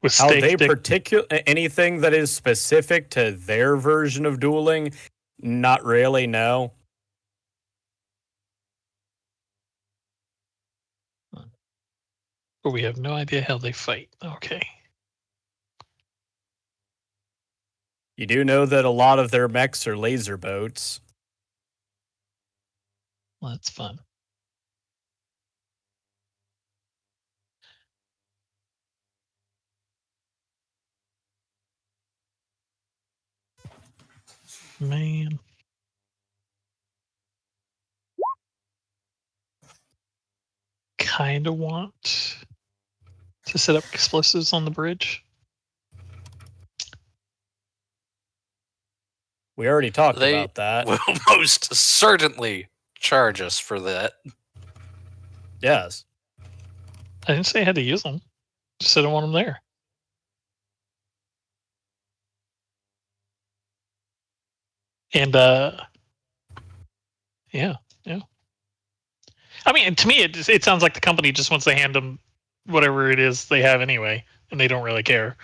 With How stake, they anything that is specific to their version of dueling, not really, no. but we have no idea how they fight. Okay. You do know that a lot of their mechs are laser boats. Well, that's fun. Man. Kind of want to set up explosives on the bridge. We already talked They about that. will most certainly charge us for that. Yes. I didn't say I had to use them. Just said I want them there. And yeah. I mean, to me, it sounds like the company just wants to hand them whatever it is they have anyway, and they don't really care.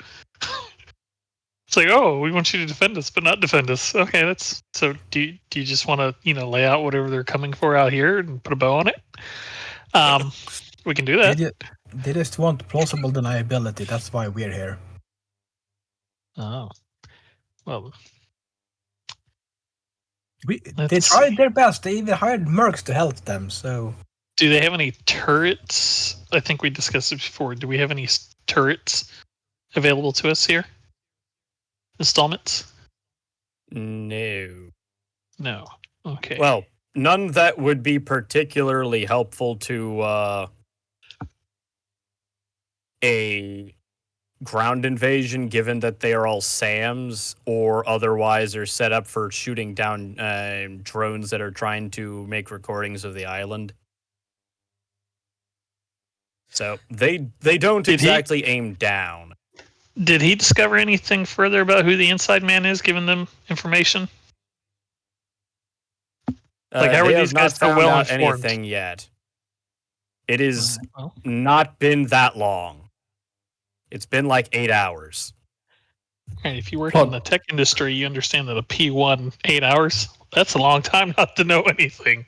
It's like, oh, we want you to defend us, but not defend us. Okay, that's so. Do you just want to lay out whatever they're coming for out here and put a bow on it? We can do that. They just want plausible deniability. That's why we're here. Oh, well. They tried their best. They even hired mercs to help them. So, do they have any turrets? I think we discussed it before. Do we have any turrets available to us here? Installments? No. No. Okay. Well, none that would be particularly helpful to a ground invasion, given that they are all SAMs, or otherwise are set up for shooting down drones that are trying to make recordings of the island. So they don't exactly aim down. Did he discover anything further about who the inside man is, giving them information? Like, how are these guys so well informed? Anything yet? It is not been that long. It's been like 8 hours. And if you work in the tech industry, you understand that a P1 8 hours, that's a long time not to know anything.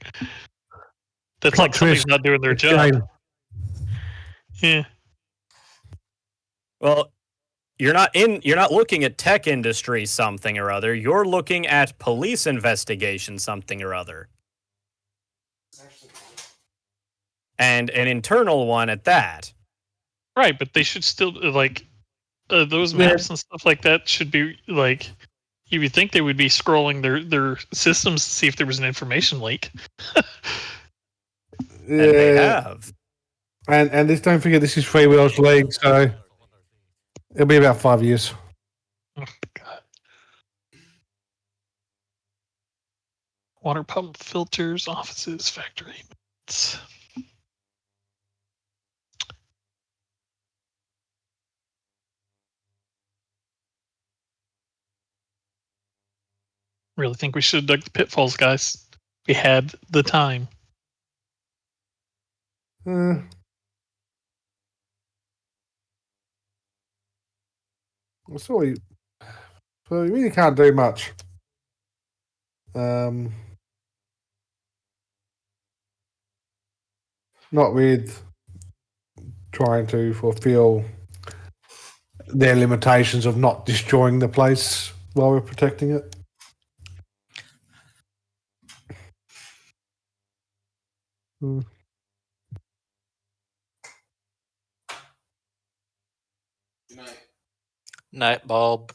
That's like somebody's not doing their job. Yeah. Well, you're not looking at tech industry something or other. You're looking at police investigation something or other. And an internal one at that. Right, but they should still like those maps and stuff like that should be like, you would think they would be scrolling their systems to see if there was an information leak. And they have. And this, don't forget, this is Free Wheels League, so it'll be about 5 years. Oh, God. Water pump filters, offices, factory. Really think we should have dug the pitfalls, guys. We had the time. So you really can't do much. Not with trying to fulfill their limitations of not destroying the place while we're protecting it. Night bulb.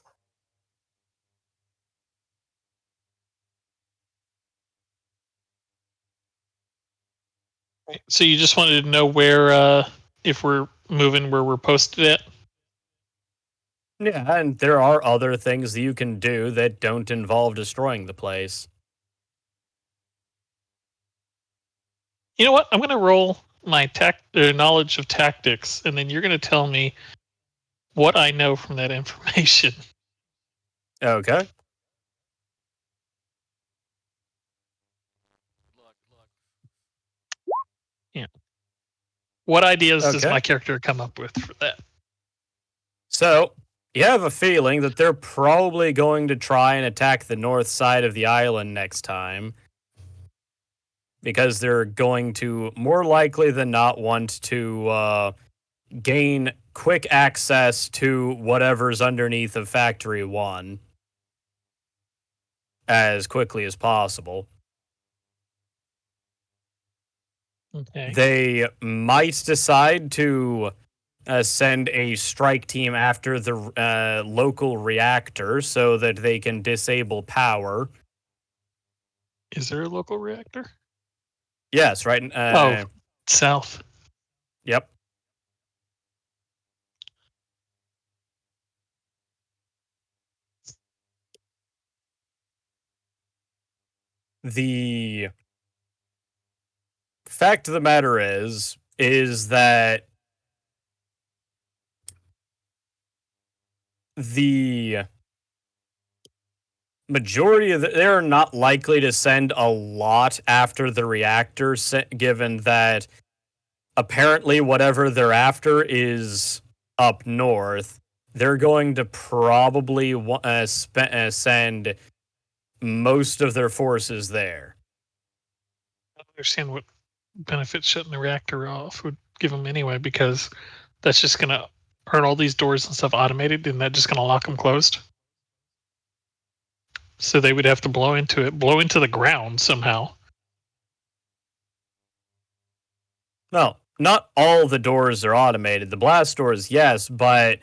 So you just wanted to know where, if we're moving where we're posted at? Yeah, and there are other things that you can do that don't involve destroying the place. You know what? I'm going to roll my knowledge of tactics, and then you're going to tell me what I know from that information. Okay. Yeah. What ideas does my character come up with for that? So, you have a feeling that they're probably going to try and attack the north side of the island next time. Because they're going to, more likely than not, want to gain quick access to whatever's underneath of Factory 1 as quickly as possible. Okay. They might decide to send a strike team after the local reactor so that they can disable power. Is there a local reactor? Yes, right. South. Yep. The fact of the matter is that the majority of they're not likely to send a lot after the reactor, given that apparently whatever they're after is up north. They're going to probably send most of their forces there. I don't understand what benefit shutting the reactor off would give them anyway, because that's just going to aren't all these doors and stuff automated, and that just going to lock them closed? So they would have to blow into the ground somehow. No, not all the doors are automated. The blast doors, yes, but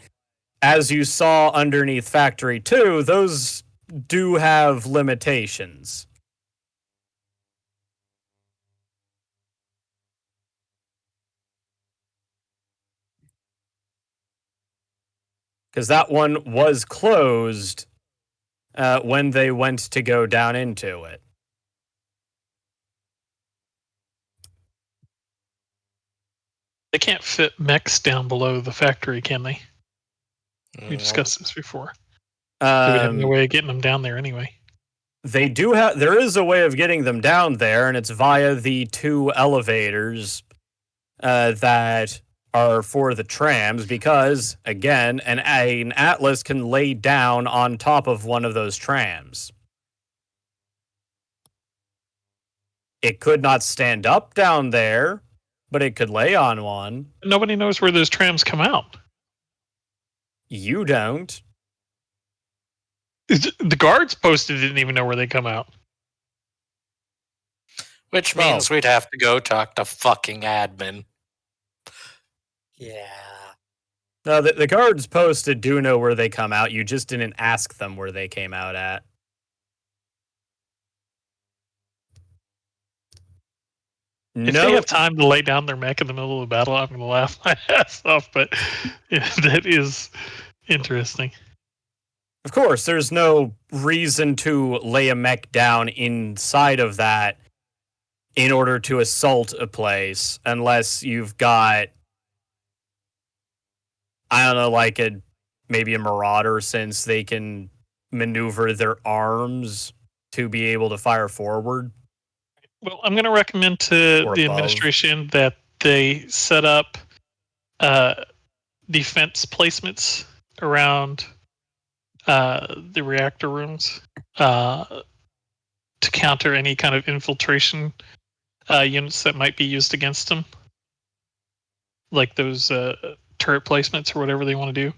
as you saw underneath Factory 2, those do have limitations. Because that one was closed when they went to go down into it. They can't fit mechs down below the factory, can they? We discussed this before. They would have no way of getting them down there anyway. They do have. There is a way of getting them down there, and it's via the 2 elevators that are for the trams. Because again, an Atlas can lay down on top of one of those trams. It could not stand up down there, but it could lay on one. Nobody knows where those trams come out. You don't. The guards posted didn't even know where they come out. Which means we'd have to go talk to fucking admin. Yeah. No, the guards posted do know where they come out. You just didn't ask them where they came out at. If they have time to lay down their mech in the middle of the battle, I'm going to laugh my ass off. But yeah, that is interesting. Of course, there's no reason to lay a mech down inside of that in order to assault a place unless you've got, I don't know, like maybe a marauder, since they can maneuver their arms to be able to fire forward. Well, I'm going to recommend to Or the above. administration that they set up defense placements around the reactor rooms to counter any kind of infiltration units that might be used against them, like those turret placements or whatever they want to do.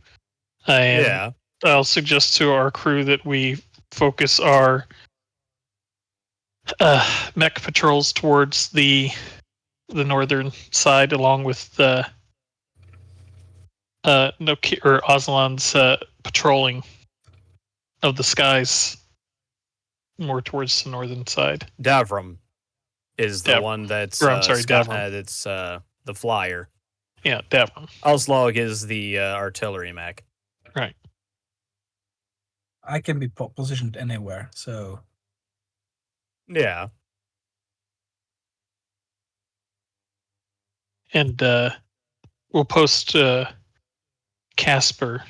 And Yeah. I'll suggest to our crew that we focus our mech patrols towards the northern side, along with Aslan's patrolling of the skies more towards the northern side. Davram is the one that's Davram. that's the flyer. Yeah, Davram. Oslog is the artillery mech. Right. I can be positioned anywhere, so Yeah. And we'll post Casper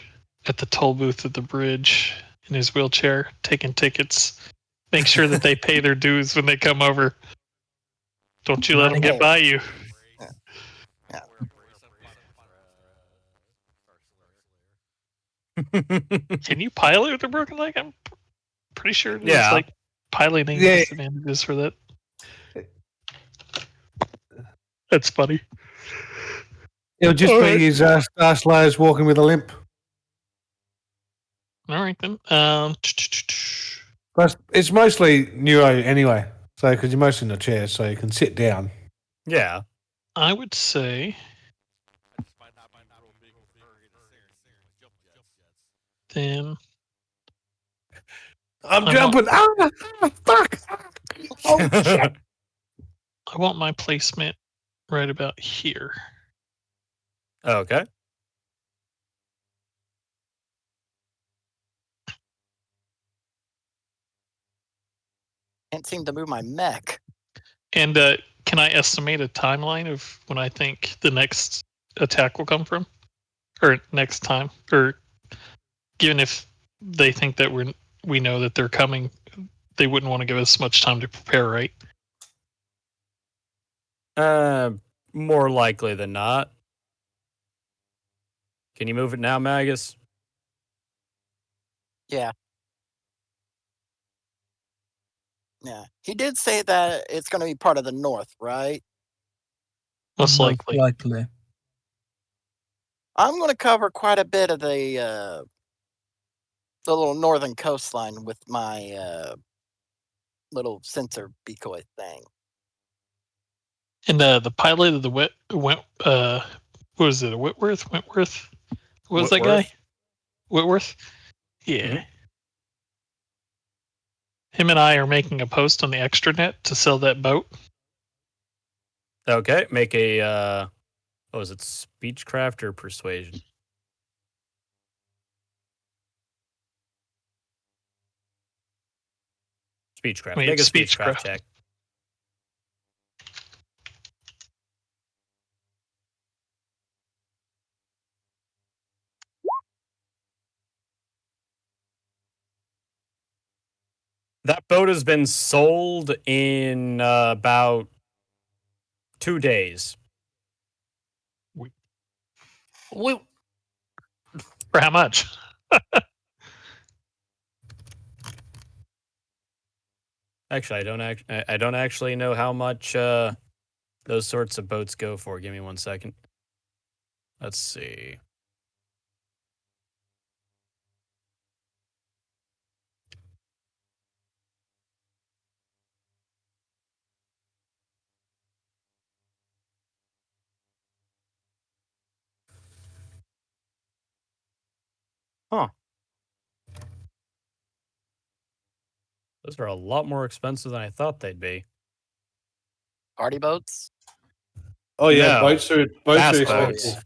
at the toll booth at the bridge in his wheelchair, taking tickets. Make sure that they pay their dues when they come over. Don't you let them get by you. Can you pilot with a broken leg? I'm pretty sure there's like piloting disadvantages for that. That's funny. It'll just be his Star Slayers walking with a limp. All right then. But it's mostly neuro anyway, so because you're mostly in a chair, so you can sit down. Yeah. I would say then I'm jumping. Fuck! Oh shit! I want my placement right about here. Okay. Can't seem to move my mech. And can I estimate a timeline of when I think the next attack will come from? Or next time? Or given if they think that we know that they're coming, they wouldn't want to give us much time to prepare, right? More likely than not. Can you move it now, Magus? Yeah. Yeah. He did say that it's going to be part of the North, right? Most likely. I'm going to cover quite a bit of the little northern coastline with my little sensor decoy thing. And the pilot of the what was it? Whitworth? What was that guy? Whitworth? Yeah. Mm-hmm. Him and I are making a post on the extranet to sell that boat. Okay, make a what was it, speechcraft or persuasion? Speechcraft. Wait, Make a speechcraft speechcraft. check. That boat has been sold in about 2 days. We, For how much? Actually, I don't actually know how much those sorts of boats go for. Give me 1 second. Let's see. Huh. Those are a lot more expensive than I thought they'd be. Party boats. Oh yeah, No. boats are Bass expensive.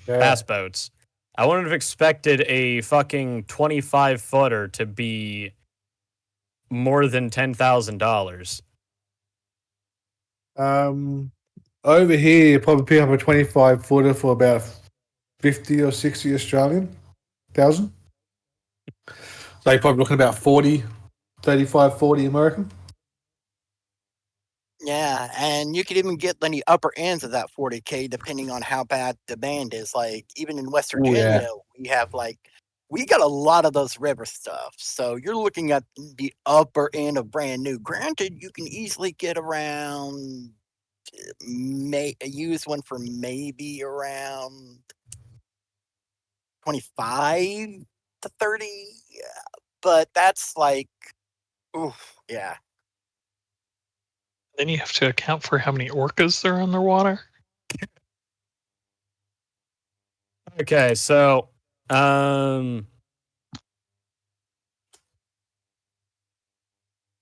Yeah. Bass boats. I wouldn't have expected a fucking 25-footer to be more than $10,000. Over here, you probably pick up a 25-footer for about 50 or 60 Australian thousand. So you're probably looking about 40, 35, 40 American. Yeah, and you could even get the upper ends of that 40K depending on how bad the band is. Like even in West Oh, yeah. Virginia, we have we got a lot of those river stuff. So you're looking at the upper end of brand new. Granted, you can easily get around use one for maybe around 25 to 30, but that's like, oof, yeah. Then you have to account for how many orcas there are underwater. Okay, so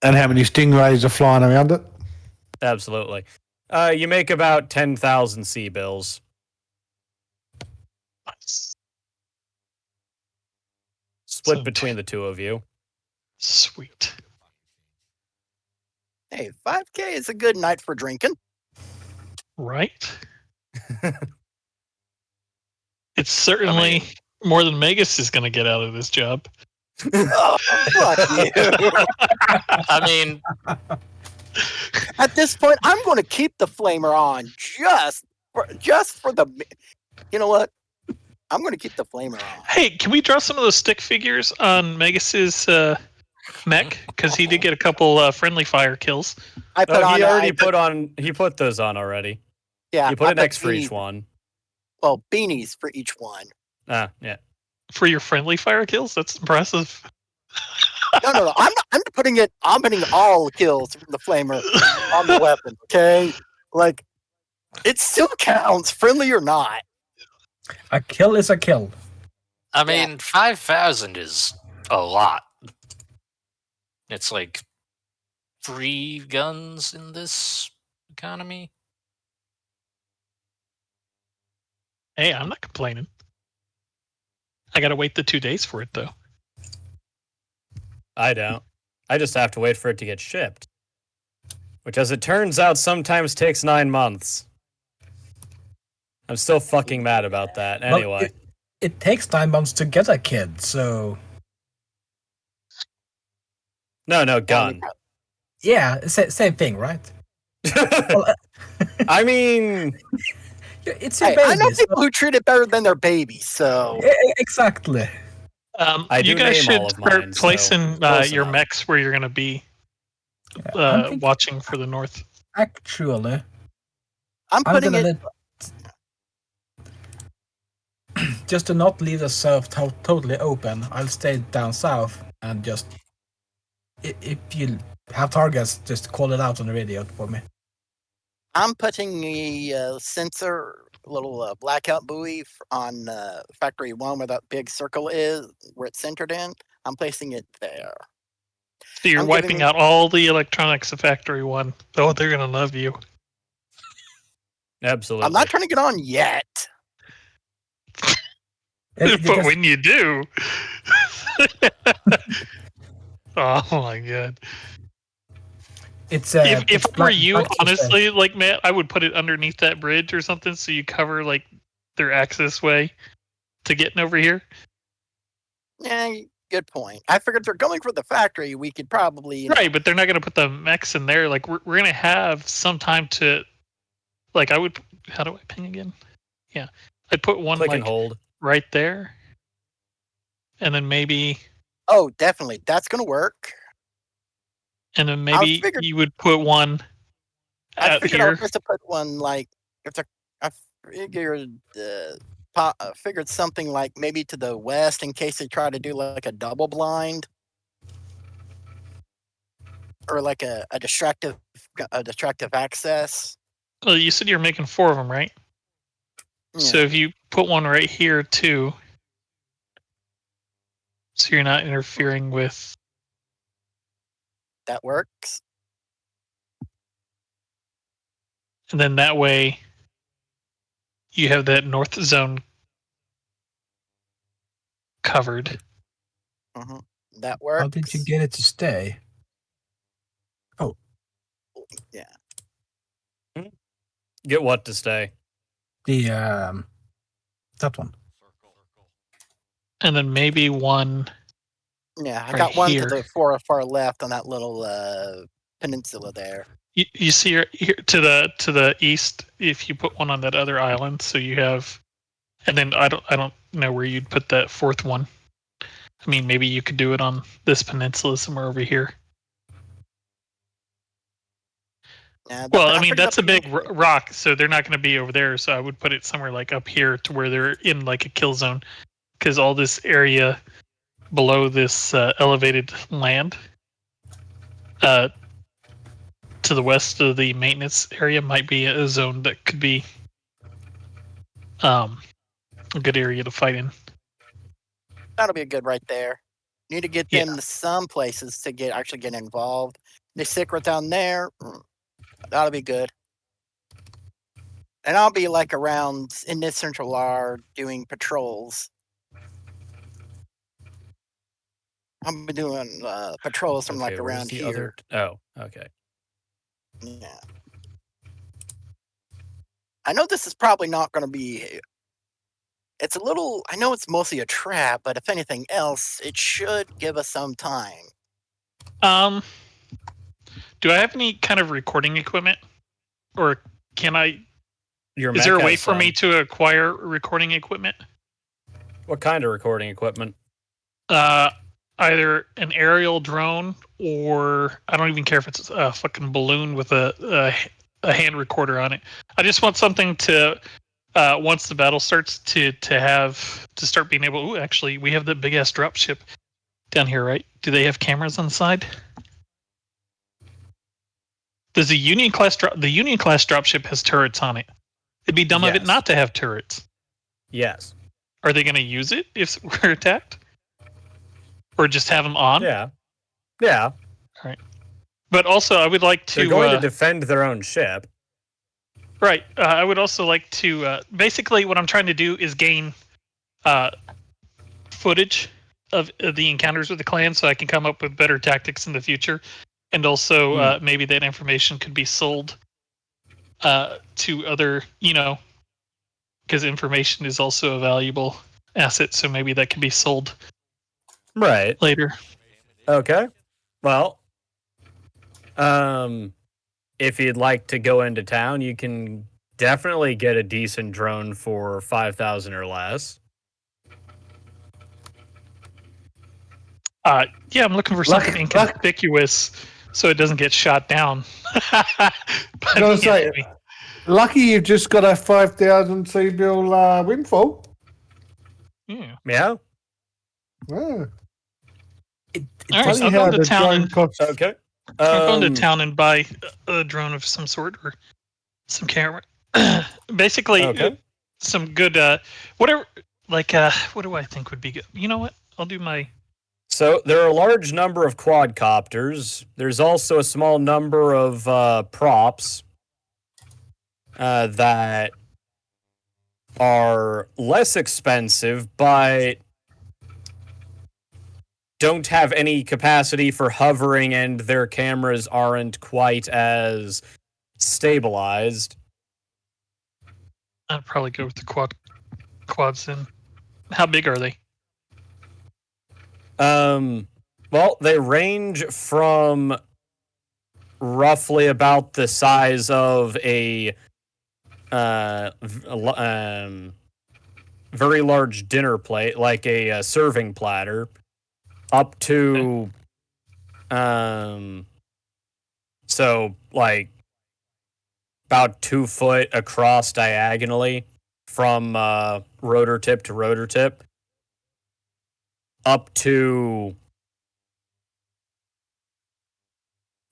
And how many stingrays are flying around it? absolutely. You make about 10,000 sea bills. Nice. Split So between the two of you. Sweet. Hey, 5K is a good night for drinking. Right? It's certainly more than Megas is going to get out of this job. Oh, fuck you. I mean, At this point, I'm going to keep the flamer on just for the. You know what? I'm going to keep the flamer on. Hey, can we draw some of those stick figures on Megas's mech? Because he did get a couple friendly fire kills. I put on. He already he put those on already. Yeah, He put an X for beanies- each one. Well, beanies for each one. Ah, yeah. For your friendly fire kills? That's impressive. No. I'm putting all kills from the flamer on the weapon. Okay, like it still counts, friendly or not. A kill is a kill. I mean, 5,000 is a lot. It's like 3 guns in this economy. Hey, I'm not complaining. I got to wait the 2 days for it, though. I don't. I just have to wait for it to get shipped. Which, as it turns out, sometimes takes 9 months. I'm still fucking mad about that. Well, Anyway. it takes 9 months to get a kid, so No, gun. yeah, same thing, right? Well, I mean, it's your Hey, baby. I know so- people who treat it better than their baby. So Exactly. I You do guys name should all of start mine, so placing close your enough. mechs where you're going to be I'm thinking- watching for the north. Actually, I'm I'm putting gonna it. just to not leave the surf totally open. I'll stay down south and just if you have targets, just call it out on the radio for me. I'm putting a sensor, little blackout buoy on Factory 1 where that big circle is, where it's centered in. I'm placing it there. So you're I'm wiping giving- out all the electronics of Factory 1. Oh, they're going to love you. Absolutely. I'm not turning it on yet. You But just- when you do... oh, my God. It's If I were you, black to stay. honestly, like Matt, I would put it underneath that bridge or something, so you cover like their access way to getting over here. Yeah, good point. I figured they're going for the factory. We could probably, you know, Right, but they're not going to put the mechs in there. Like we're going to have some time to, like I would. How do I ping again? Yeah, I'd put one Click like and hold. right there, and then maybe, Oh, definitely, that's gonna work. figured- you would put one I out figured I was here. supposed to put one like if the I figured something like maybe to the west in case they try to do like a double blind or like a distractive access. Well, you said you're making 4 of them, right? So Yeah, if you put one right here too, so you're not interfering with. that works. And then that way, you have that north zone covered. hmm That works. How did you get it to stay? Yeah, Get what to stay? The that one. And then maybe one. yeah. I Right got one here. to the far left on that little peninsula there. You see here to the east. If you put one on that other island, so you have, and then I don't know where you'd put that 4th one. I mean, maybe you could do it on this peninsula somewhere over here. Yeah, Well, I mean, figured that's a big peninsula- rock, so they're not going to be over there. So I would put it somewhere like up here to where they're in like a kill zone, because all this area below this elevated land, to the west of the maintenance area, might be a zone that could be a good area to fight in. That'll be good right there. Need to get Yeah. them to some places to actually get involved. They stick right down there. That'll be good. And I'll be like around in this central R doing patrols. I'm doing patrols from like Okay, where's around the here. other? Oh, okay. Yeah. I know this is probably not going to be. It's a little. I know it's mostly a trap, but if anything else, it should give us some time. Do I have any kind of recording equipment, or can I? Your Is there a mech way has for me some. to acquire recording equipment? What kind of recording equipment? Either an aerial drone, or I don't even care if it's a fucking balloon with a hand recorder on it. I just want something to once the battle starts to start being able. Ooh, actually, we have the big ass drop ship down here, right? Do they have cameras on the side? Does the Union class dropship has turrets on it? It'd be dumb of it Yes. not to have turrets. Yes. Are they going to use it if we're attacked, or just have them on? Yeah. Yeah. But also, I would like to. They're going to defend their own ship. Right. I would also like to. Basically, what I'm trying to do is gain footage of the encounters with the clan, so I can come up with better tactics in the future, and also maybe that information could be sold to other, because information is also a valuable asset. So maybe that can be sold Right. later. Okay. Well, if you'd like to go into town, you can definitely get a decent drone for 5,000 or less. Yeah, I'm looking for something inconspicuous so it doesn't get shot down. But I was gonna say, lucky you've just got a 5,000 C-bill windfall. yeah. Yeah. Yeah. All right, Funny I'll go how into the town drone and costs. Okay. I'll go into town and buy a drone of some sort or some camera. Basically, Okay. some good whatever. Like what do I think would be good? You know what? I'll do my. So there are a large number of quadcopters. There's also a small number of props that are less expensive, but don't have any capacity for hovering, and their cameras aren't quite as stabilized. I'd probably go with the quads then. How big are they? Well, they range from roughly about the size of a very large dinner plate, like a serving platter, up to so like about 2 foot across diagonally from rotor tip to rotor tip, up to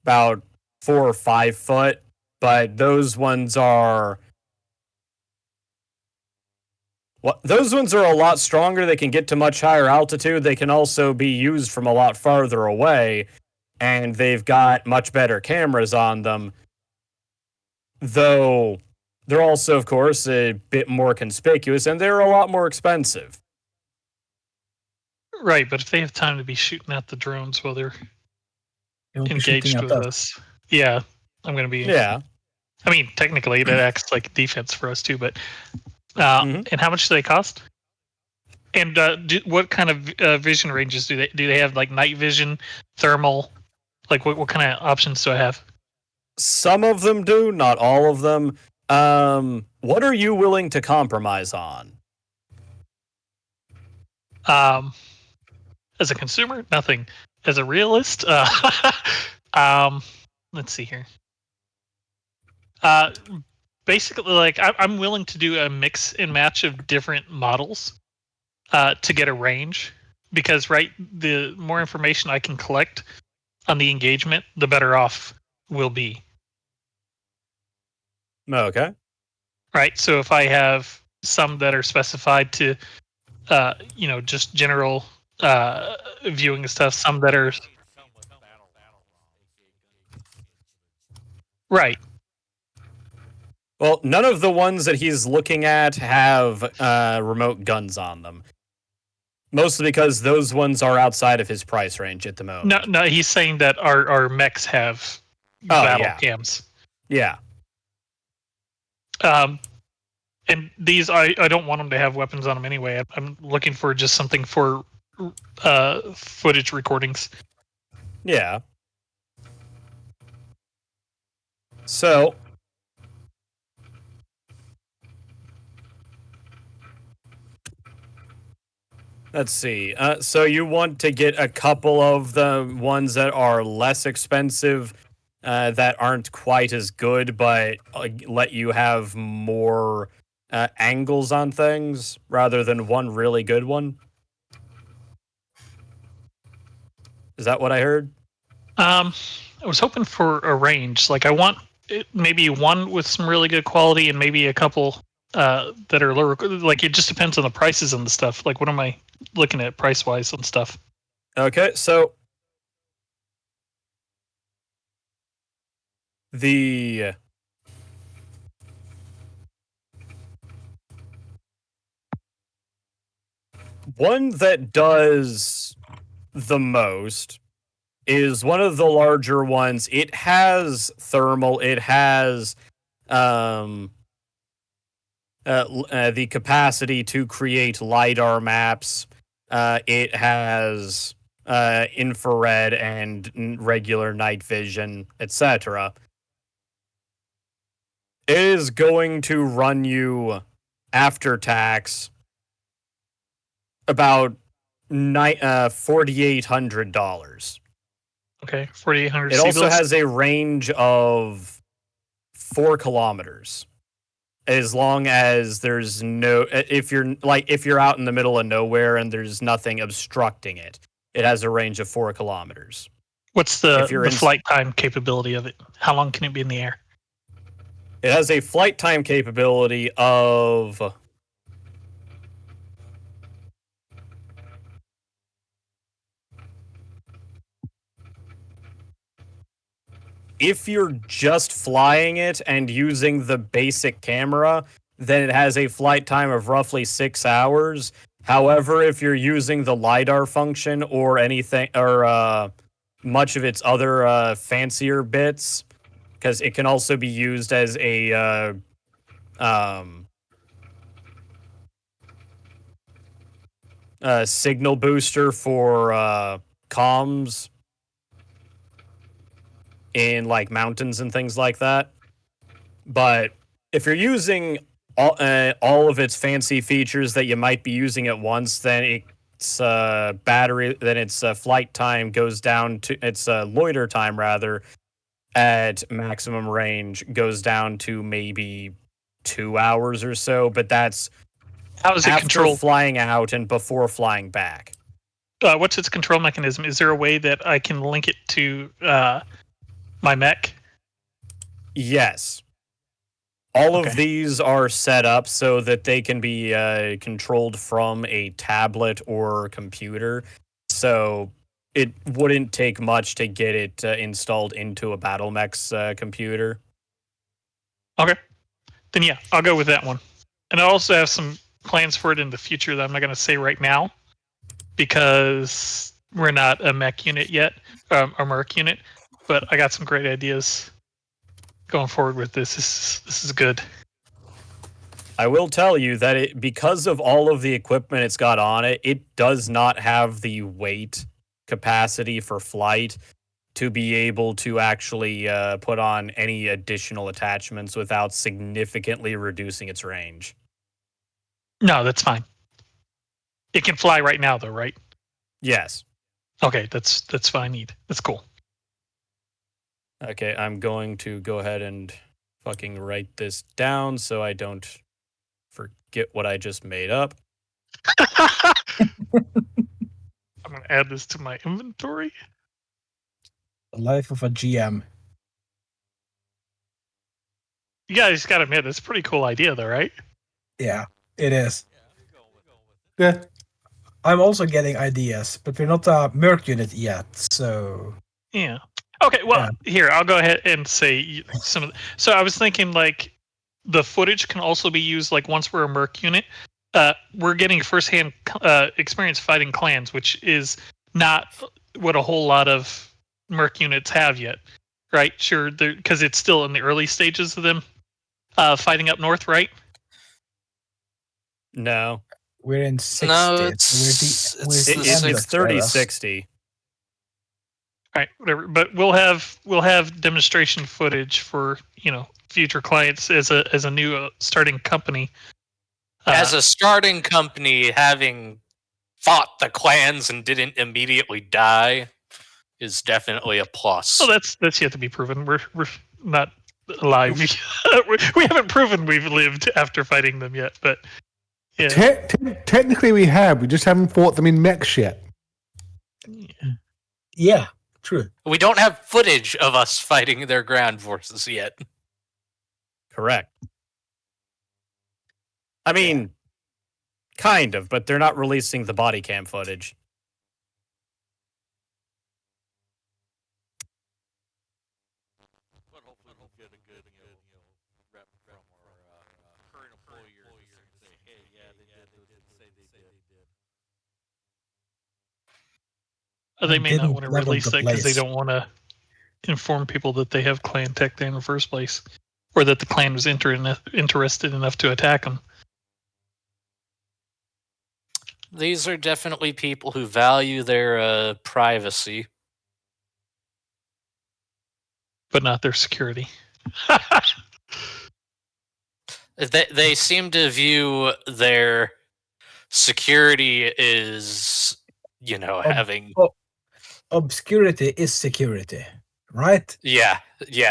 about 4 or 5 foot. But those ones are those ones are a lot stronger. They can get to much higher altitude. They can also be used from a lot farther away, and they've got much better cameras on them. Though they're also, of course, a bit more conspicuous, and they're a lot more expensive. Right, but if they have time to be shooting at the drones while they're You'll be engaged shooting at with us. us, yeah, I'm going to be. Yeah. I mean, technically, that acts like defense for us too. But Mhm. and how much do they cost? And what kind of vision ranges do they have? Like night vision, thermal? Like what kind of options do I have? Some of them do, not all of them. What are you willing to compromise on? As a consumer, nothing. As a realist, let's see here. Basically, like I'm willing to do a mix and match of different models to get a range, because the more information I can collect on the engagement, the better off we'll be. Okay. Right. So if I have some that are specified to, just general viewing and stuff, some that are right. Well, none of the ones that he's looking at have remote guns on them. Mostly because those ones are outside of his price range at the moment. No, he's saying that our mechs have battle yeah. cams. Yeah. And these, I don't want them to have weapons on them anyway. I'm looking for just something for footage recordings. Yeah. So, let's see. So you want to get a couple of the ones that are less expensive, that aren't quite as good, but let you have more angles on things rather than one really good one. Is that what I heard? I was hoping for a range. Like I want maybe one with some really good quality, and maybe a couple that are lower. Like it just depends on the prices and the stuff. Like what am I looking at price wise and stuff? Okay, so the one that does the most is one of the larger ones. It has thermal. It has the capacity to create LiDAR maps. It has infrared and regular night vision, etc. It is going to run you after tax about $4,800. Okay, 4,800. It also has a range of 4 kilometers. As long as there's if you're out in the middle of nowhere and there's nothing obstructing it, it has a range of 4 kilometers. What's the flight time capability of it? How long can it be in the air? It has a flight time capability of if you're just flying it and using the basic camera, then it has a flight time of roughly 6 hours. However, if you're using the LiDAR function or anything, or much of its other fancier bits, because it can also be used as a signal booster for comms in like mountains and things like that. But if you're using all of its fancy features that you might be using at once, then its flight time goes down to its loiter time rather at maximum range goes down to maybe 2 hours or so. But that's How is it after controlled? flying out and before flying back. What's its control mechanism? Is there a way that I can link it to my mech? Yes. All Okay. of these are set up so that they can be controlled from a tablet or computer. So it wouldn't take much to get it installed into a BattleMech's computer. Okay. Then yeah, I'll go with that one. And I also have some plans for it in the future that I'm not going to say right now because we're not a mech unit yet, a merc unit. But I got some great ideas going forward with this. This is good. I will tell you that because of all of the equipment it's got on it, it does not have the weight capacity for flight to be able to actually put on any additional attachments without significantly reducing its range. No, that's fine. It can fly right now, though, right? Yes. Okay, that's fine. That's cool. Okay, I'm going to go ahead and fucking write this down so I don't forget what I just made up. I'm going to add this to my inventory. The life of a GM. You guys got to admit, that's a pretty cool idea, though, right? Yeah, it is. Yeah. I'm also getting ideas, but we're not a merc unit yet, so Yeah. Okay, well, here, I'll go ahead and say some of the, so I was thinking, like, the footage can also be used, like, once we're a merc unit. We're getting firsthand experience fighting clans, which is not what a whole lot of merc units have yet, right? Sure, because it's still in the early stages of them fighting up north, right? No. we're in 60. No, so it's we're the It's end of 30-60. All right, whatever. But we'll have demonstration footage for future clients as a new starting company. As a starting company, having fought the clans and didn't immediately die is definitely a plus. Well, that's yet to be proven. We're not alive. We haven't proven we've lived after fighting them yet. But yeah, Technically, we have. We just haven't fought them in mechs yet. Yeah, true. We don't have footage of us fighting their ground forces yet. Correct. I mean, kind of, but they're not releasing the body cam footage. But hopefully we'll get a good, rep from our current employers and say, hey, yeah, they did say they did. they may not Didn't want to level release the that because they place. don't want to inform people that they have clan tech there in the first place, or that the clan was interested enough to attack them. These are definitely people who value their privacy. But not their security. They seem to view their security as, having... Obscurity is security, right? Yeah,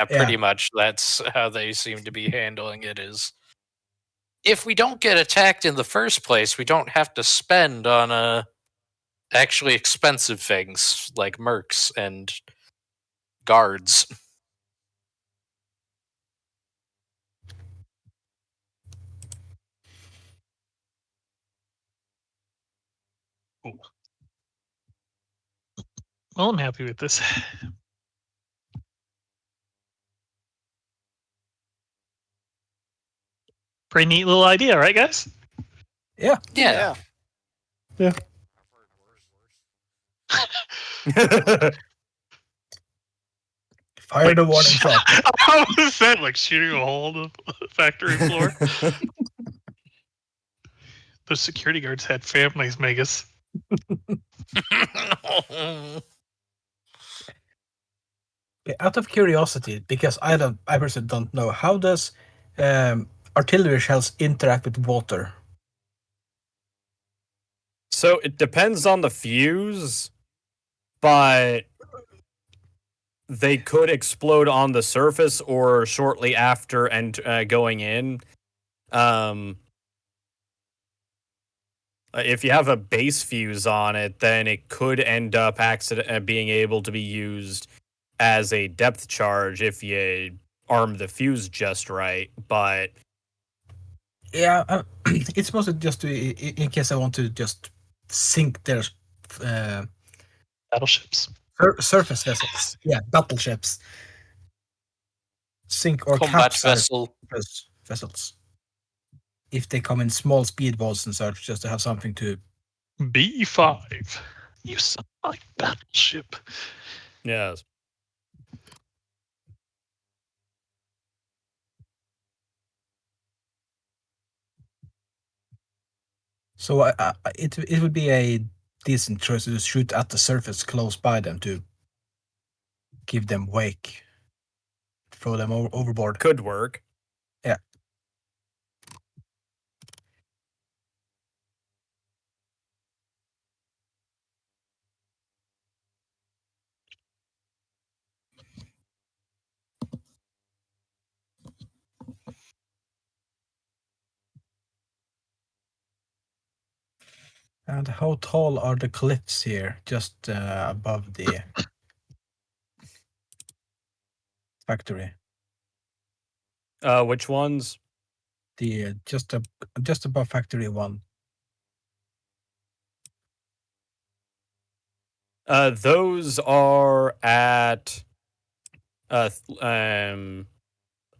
pretty much. That's how they seem to be handling it is, if we don't get attacked in the first place, we don't have to spend on actually expensive things like mercs and guards. Well, I'm happy with this. Pretty neat little idea, right, guys? Yeah. Yeah. Yeah. I've heard worse. Fire the warning shot. How was that? Like shooting a hole in the factory floor? Those security guards had families, Megas. Out of curiosity, because I personally don't know, how does artillery shells interact with water? So it depends on the fuse, but they could explode on the surface or shortly after and going in. If you have a base fuse on it, then it could end up being able to be used as a depth charge if you arm the fuse just right. But Yeah, it's mostly just in case I want to just sink their Battleships. surface vessels. Yeah, battleships. Sink or Combat capsize vessel. vessels. If they come in small speedboats and such, just to have something to. B5. You sound like battleship. yes. So it would be a decent choice to just shoot at the surface close by them to give them wake, throw them overboard. Could work. Yeah. And how tall are the cliffs here, just above the factory? Which ones? The just above factory 1. Those are at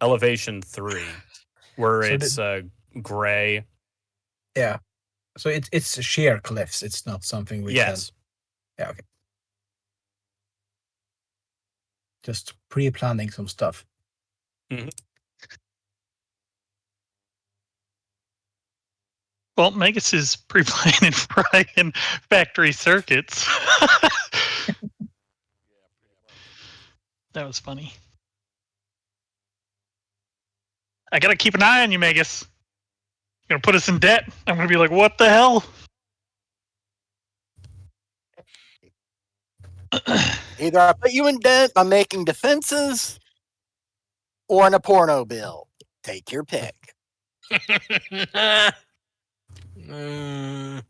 elevation 3, where So it's gray. Yeah. So it's sheer cliffs. It's not something we can. Yes. Yeah. Okay. Just pre-planning some stuff. Well, Megas is pre-planning frying factory circuits. Yeah, pretty much. That was funny. I gotta keep an eye on you, Megas. You're gonna put us in debt. I'm gonna be like, what the hell? Either I put you in debt by making defenses or in a porno bill. Take your pick. Mm,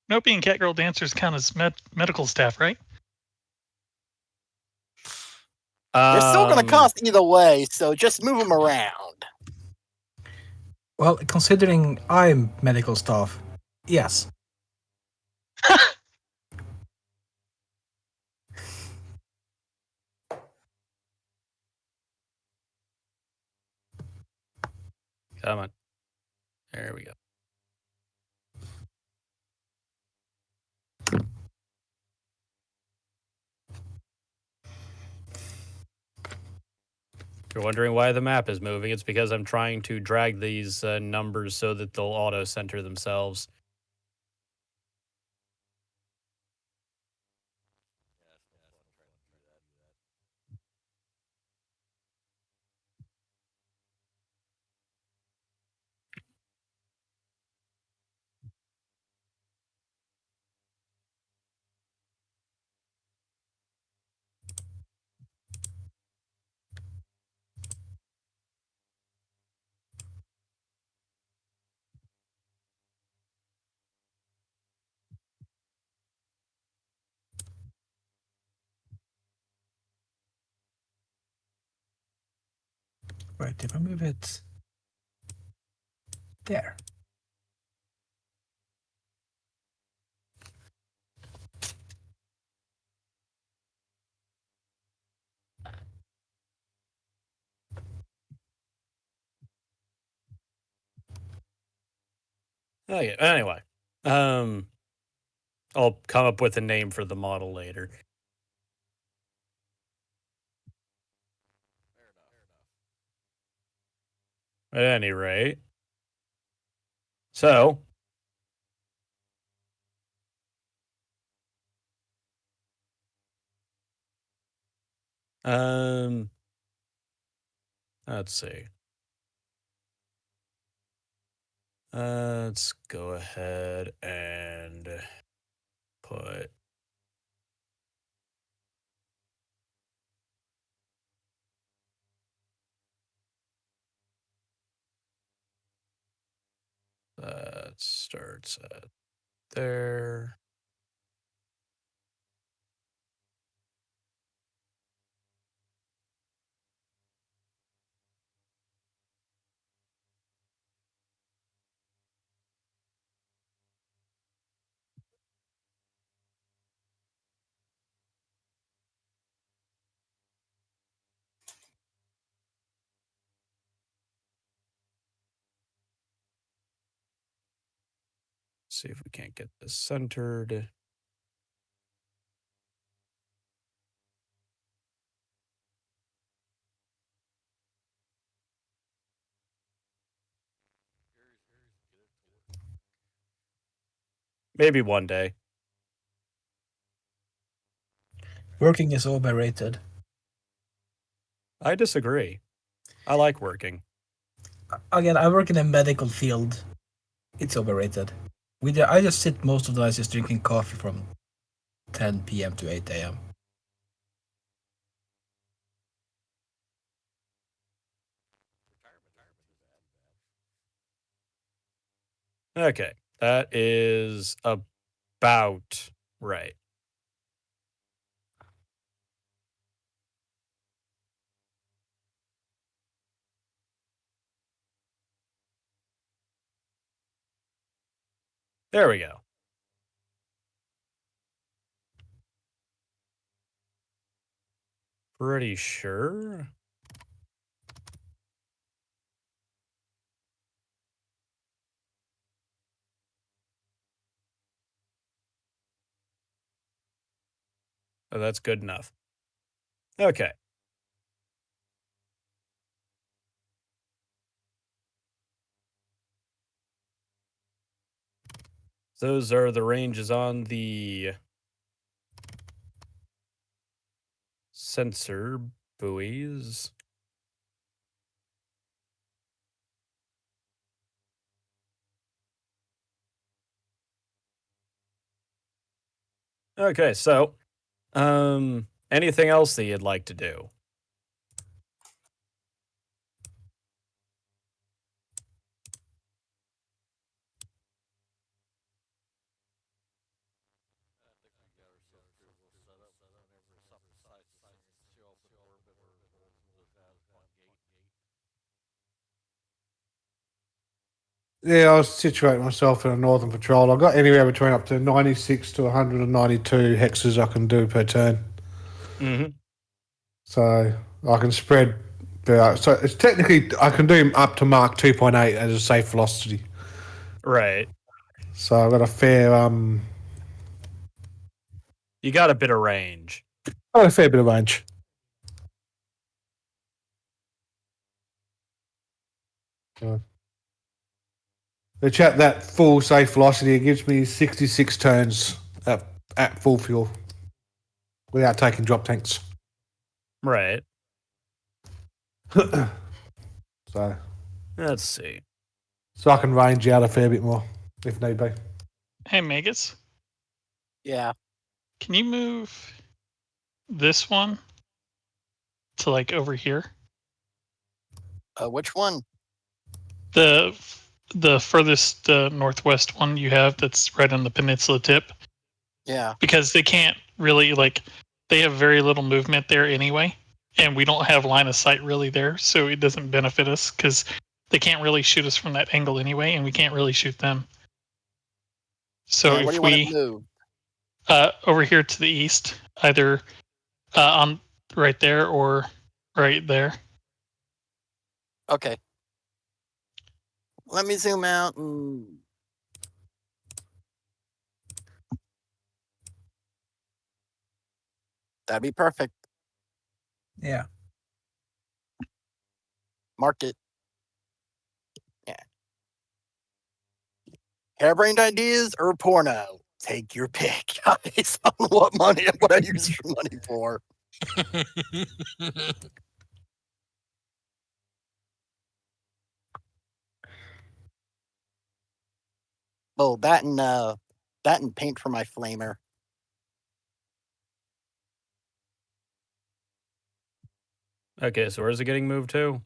Nope, and Catgirl dancers count as medical staff, right? They're still going to Um, cost either way, so just move them around. Well, considering I'm medical staff, yes. Come on. There we go. If you're wondering why the map is moving, it's because I'm trying to drag these numbers so that they'll auto-center themselves. Right, if I move it there. Okay, anyway. I'll come up with a name for the model later. Fair enough. At any rate. So, let's see. Let's go ahead and put that starts at there. See if we can't get this centered. Maybe one day. Working is overrated. I disagree. I like working. Again, I work in a medical field. It's overrated. I just sit most of the night just drinking coffee from 10 p.m. to 8 a.m. Okay, that is about right. There we go. Pretty sure. Oh, that's good enough. Okay. Those are the ranges on the sensor buoys. Okay, so anything else that you'd like to do? I think we got ourselves pretty well set up. Whenever something decides to show up in orbit or look at one gate. Yeah, I was situating myself in a northern patrol. I've got anywhere between up to 96 to 192 hexes I can do per turn. Mm-hmm. So I can spread. So it's technically I can do up to Mark 2.8 as a safe velocity. Right. So I've got a fair You got a bit of range. I've got a fair bit of range. The chat that full safe velocity gives me 66 turns at full fuel without taking drop tanks. Right. So Let's see. I can range out a fair bit more if need be. Hey, Megas, Yeah. can you move this one to like over here? Which one? The furthest northwest one you have that's right on the peninsula tip, Yeah. because they can't really they have very little movement there anyway, and we don't have line of sight really there, so it doesn't benefit us because they can't really shoot us from that angle anyway, and we can't really shoot them. So Yeah, where do if you want we to move? over here to the east, either on right there or right there. Okay. Let me zoom out and That'd be perfect. Yeah. Mark it. Yeah. Harebrained ideas or porno? Take your pick, guys. What I use your money for? Oh, that and paint for my flamer. Okay, so where's it getting moved to?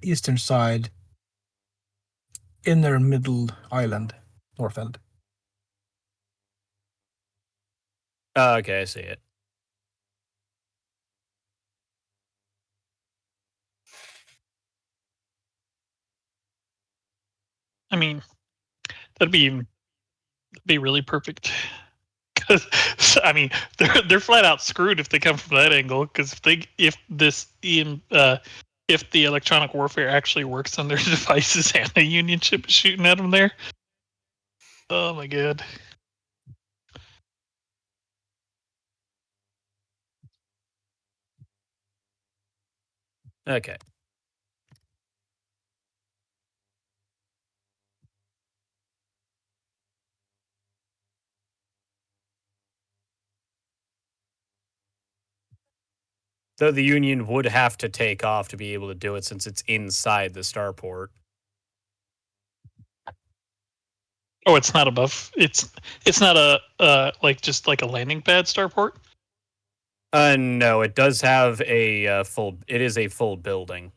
Eastern side, inner middle island, Northend. Oh, okay, I see it. I mean, that'd be really perfect. Because I mean, they're flat out screwed if they come from that angle. Because if the electronic warfare actually works on their devices and a Union ship is shooting at them there, oh my god. Okay. Though the Union would have to take off to be able to do it since it's inside the starport. Oh, it's not above. It's not a like just like a landing pad starport. No, it does have a full. It is a full building.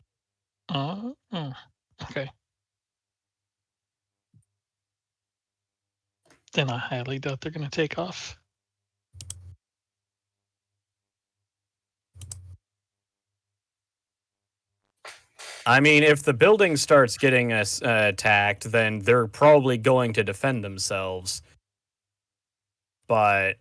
Okay. Then I highly doubt they're going to take off. I mean, if the building starts getting attacked, then they're probably going to defend themselves. But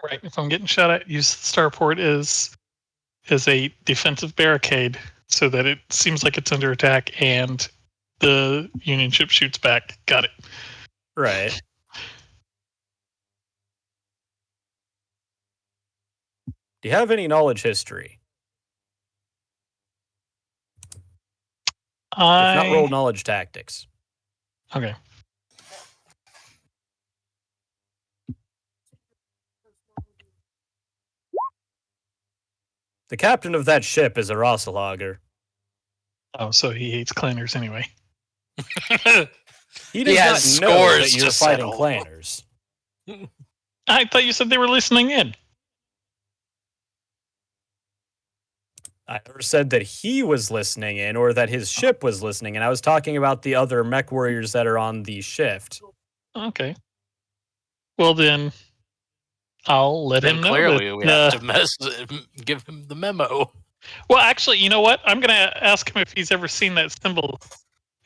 Right. If I'm getting shot at, use the starport as a defensive barricade so that it seems like it's under attack and the Union ship shoots back. Got it. right. Do you have any knowledge history? If not, roll knowledge tactics. Okay. The captain of that ship is a Rosselhager. Oh, so he hates clanners anyway. He does has not know scores that you're to fighting settle. clanners. I thought you said they were listening in. I never said that he was listening in or that his ship was listening in. I was talking about the other mech warriors that are on the shift. Okay. Well, then I'll let Then him know. clearly that, we have to give him the memo. Well, actually, you know what? I'm going to ask him if he's ever seen that symbol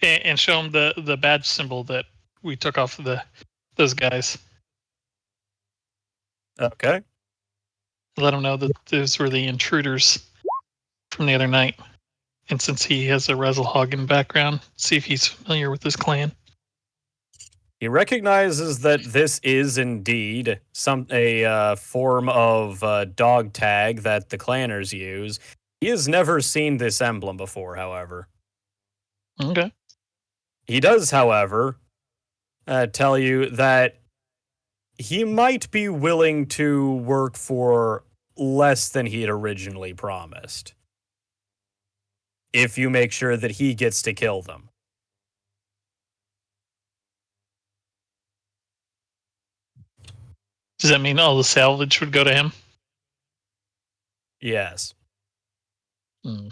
and show him the badge symbol that we took off of those guys. Okay. Let him know that those were the intruders from the other night. And since he has a Rezelhagen background, see if he's familiar with this clan. He recognizes that this is indeed a form of dog tag that the clanners use. He has never seen this emblem before, however. Okay. He does, however, tell you that he might be willing to work for less than he had originally promised. If you make sure that he gets to kill them. Does that mean all the salvage would go to him? Yes. Hmm.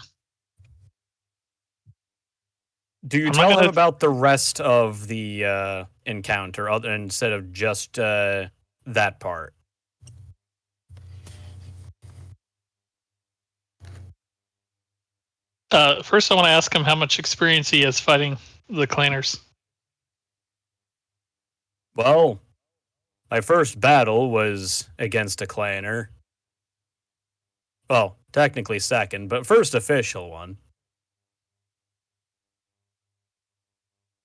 Do you tell him about the rest of the encounter instead of just that part? First, I want to ask him how much experience he has fighting the clanners. Well, my first battle was against a clanner. Well, technically second, but first official one.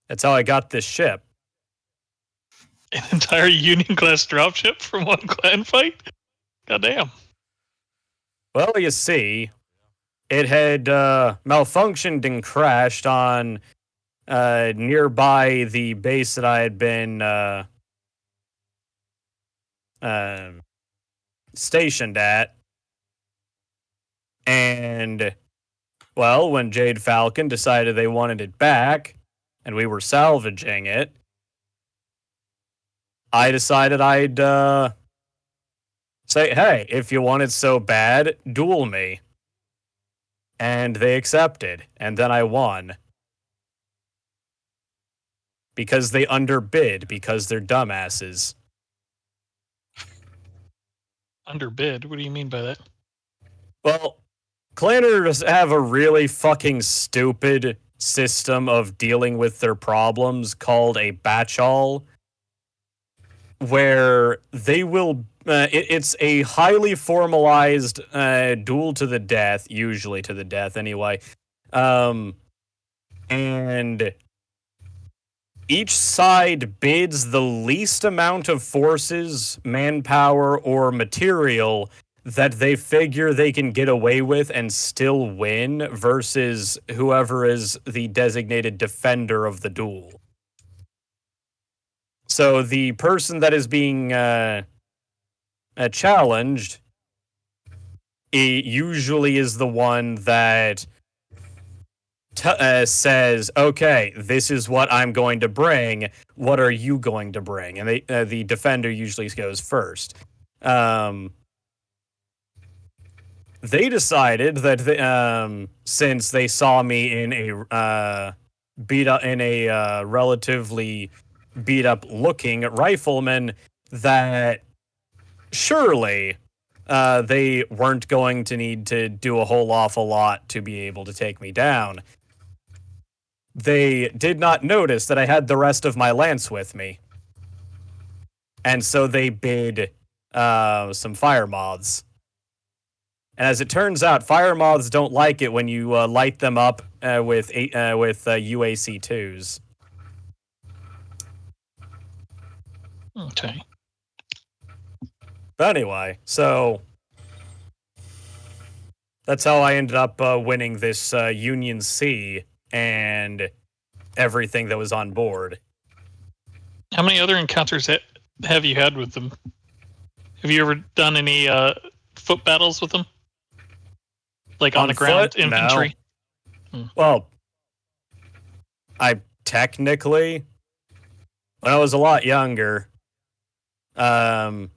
That's how I got this ship. An entire Union class dropship from one clan fight? Goddamn. Well, you see, it had malfunctioned and crashed on nearby the base that I had been stationed at. And, well, when Jade Falcon decided they wanted it back, and we were salvaging it, I decided I'd say, hey, if you want it so bad, duel me. And they accepted, and then I won. Because they underbid, because they're dumbasses. Underbid? What do you mean by that? Well, clanners have a really fucking stupid system of dealing with their problems called a batch-all, where they will... it's a highly formalized duel to the death, usually to the death anyway. And each side bids the least amount of forces, manpower, or material that they figure they can get away with and still win versus whoever is the designated defender of the duel. So the person that is being challenged it usually is the one that says, okay, this is what I'm going to bring. What are you going to bring? And the defender usually goes first. They decided that since they saw me in a relatively beat up looking rifleman, that surely they weren't going to need to do a whole awful lot to be able to take me down. They did not notice that I had the rest of my lance with me. And so they bid some fire moths. And as it turns out, fire moths don't like it when you light them up with UAC2s. Okay. But anyway, so that's how I ended up winning this Union C and everything that was on board. How many other encounters have you had with them? Have you ever done any foot battles with them? Like on the ground foot? infantry? No. Well, I technically, when I was a lot younger, I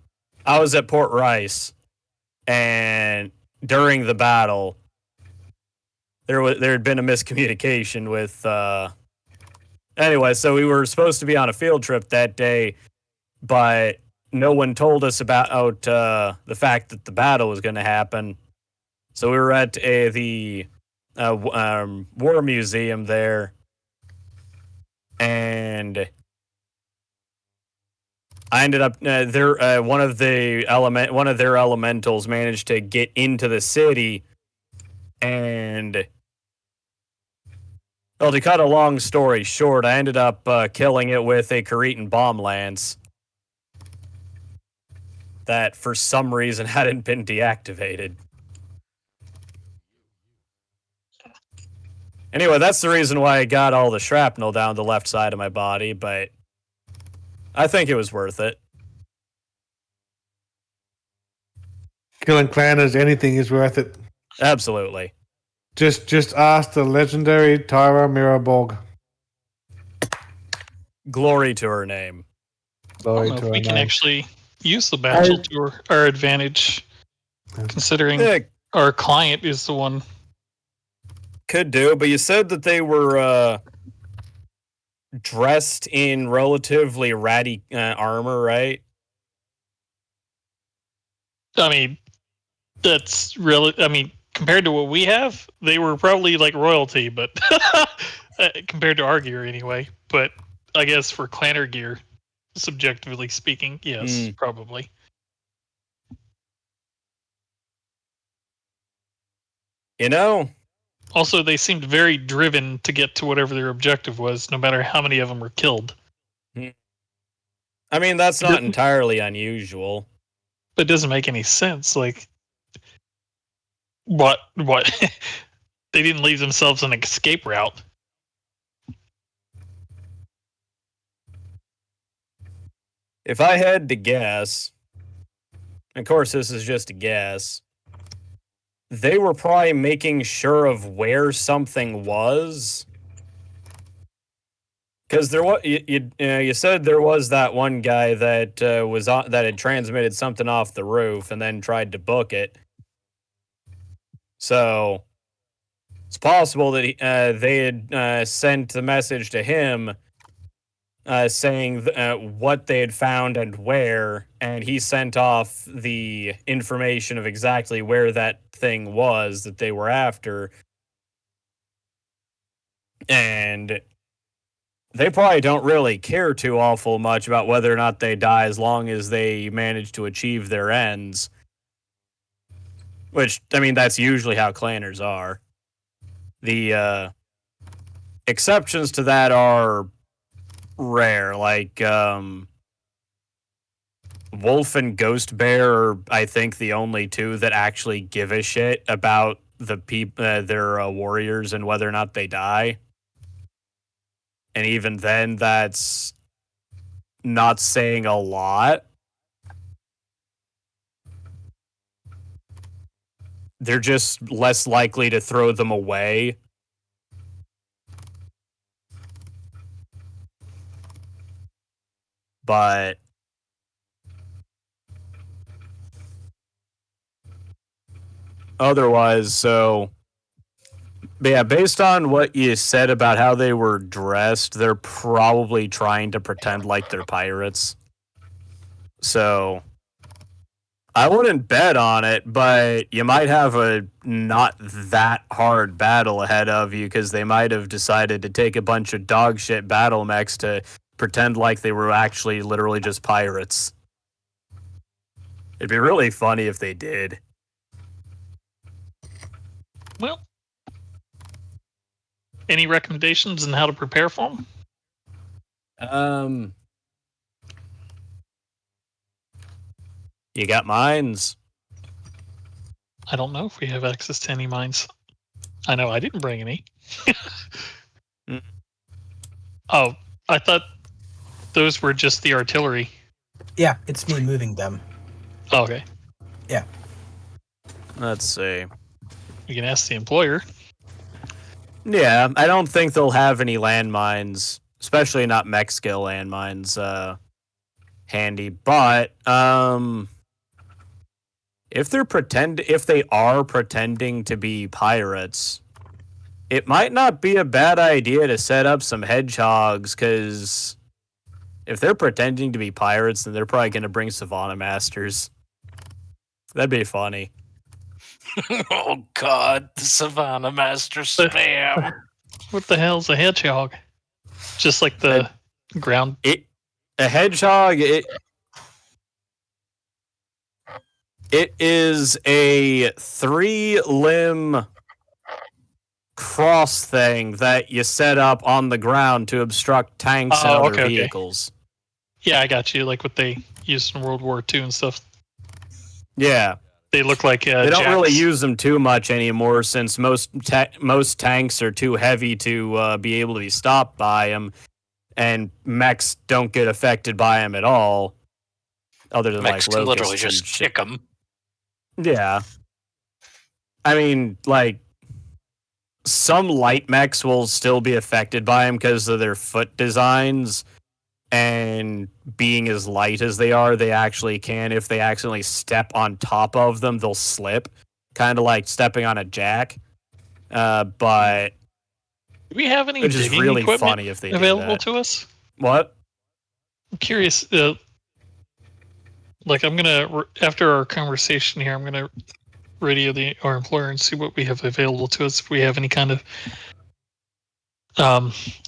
was at Port Rice, and during the battle, there had been a miscommunication with. Anyway, so we were supposed to be on a field trip that day, but no one told us about the fact that the battle was going to happen. So we were at the war museum there, and I ended up one of their elementals managed to get into the city, and well, to cut a long story short, I ended up killing it with a Cretan bomb lance that for some reason hadn't been deactivated. Anyway, that's the reason why I got all the shrapnel down the left side of my body, but I think it was worth it. Killing clanners, anything is worth it. Absolutely. Just ask the legendary Tyra Miraborg. Glory to her name. I Glory don't know to if we her can name. actually use the battle to our advantage, considering our client is the one. Could do, but you said that they were dressed in relatively ratty armor, right? I mean, that's really. I mean, compared to what we have, they were probably like royalty, but compared to our gear anyway. But I guess for clanner gear, subjectively speaking, yes, probably. You know, also they seemed very driven to get to whatever their objective was, no matter how many of them were killed. I mean, that's not entirely unusual. But it doesn't make any sense. Like, what? They didn't leave themselves an escape route. If I had to guess, of course, this is just a guess, they were probably making sure of where something was. Because there was, you said there was that one guy that that had transmitted something off the roof and then tried to book it. So it's possible that they had sent the message to him saying what they had found and where, and he sent off the information of exactly where that thing was that they were after. And they probably don't really care too awful much about whether or not they die as long as they manage to achieve their ends. Which, I mean, that's usually how clanners are. The exceptions to that are rare, like Wolf and Ghost Bear are, I think, the only two that actually give a shit about the their warriors and whether or not they die. And even then, that's not saying a lot. They're just less likely to throw them away. But otherwise, so yeah, based on what you said about how they were dressed, they're probably trying to pretend like they're pirates. So I wouldn't bet on it, but you might have a not that hard battle ahead of you because they might have decided to take a bunch of dog shit battle mechs to pretend like they were actually literally just pirates. It'd be really funny if they did. Well, any recommendations on how to prepare for them? You got mines? I don't know if we have access to any mines. I know I didn't bring any. Oh, I thought those were just the artillery. Yeah, it's me moving them. Oh, okay. Yeah. Let's see. You can ask the employer. Yeah, I don't think they'll have any landmines, especially not mech skill landmines, handy. But if they are pretending to be pirates, it might not be a bad idea to set up some hedgehogs, because if they're pretending to be pirates, then they're probably going to bring Savannah Masters. That'd be funny. Oh God, the Savannah Master spam. What the hell's a hedgehog? Just like the ground. A hedgehog. It is a 3-limb cross thing that you set up on the ground to obstruct tanks and other vehicles. Okay. Yeah, I got you. Like what they used in World War II and stuff. Yeah. They look like they don't jacks. really use them too much anymore since most tanks are too heavy to be able to be stopped by them, and mechs don't get affected by them at all. Other than mechs like can locusts literally just kick them. Yeah, I mean, like some light mechs will still be affected by them because of their foot designs. And being as light as they are, they actually can, if they accidentally step on top of them, they'll slip. Kind of like stepping on a jack. But do we have any which is really equipment funny if they available do that. to us? What? I'm curious. Like, I'm gonna after our conversation here, I'm gonna radio our employer and see what we have available to us. If we have any kind of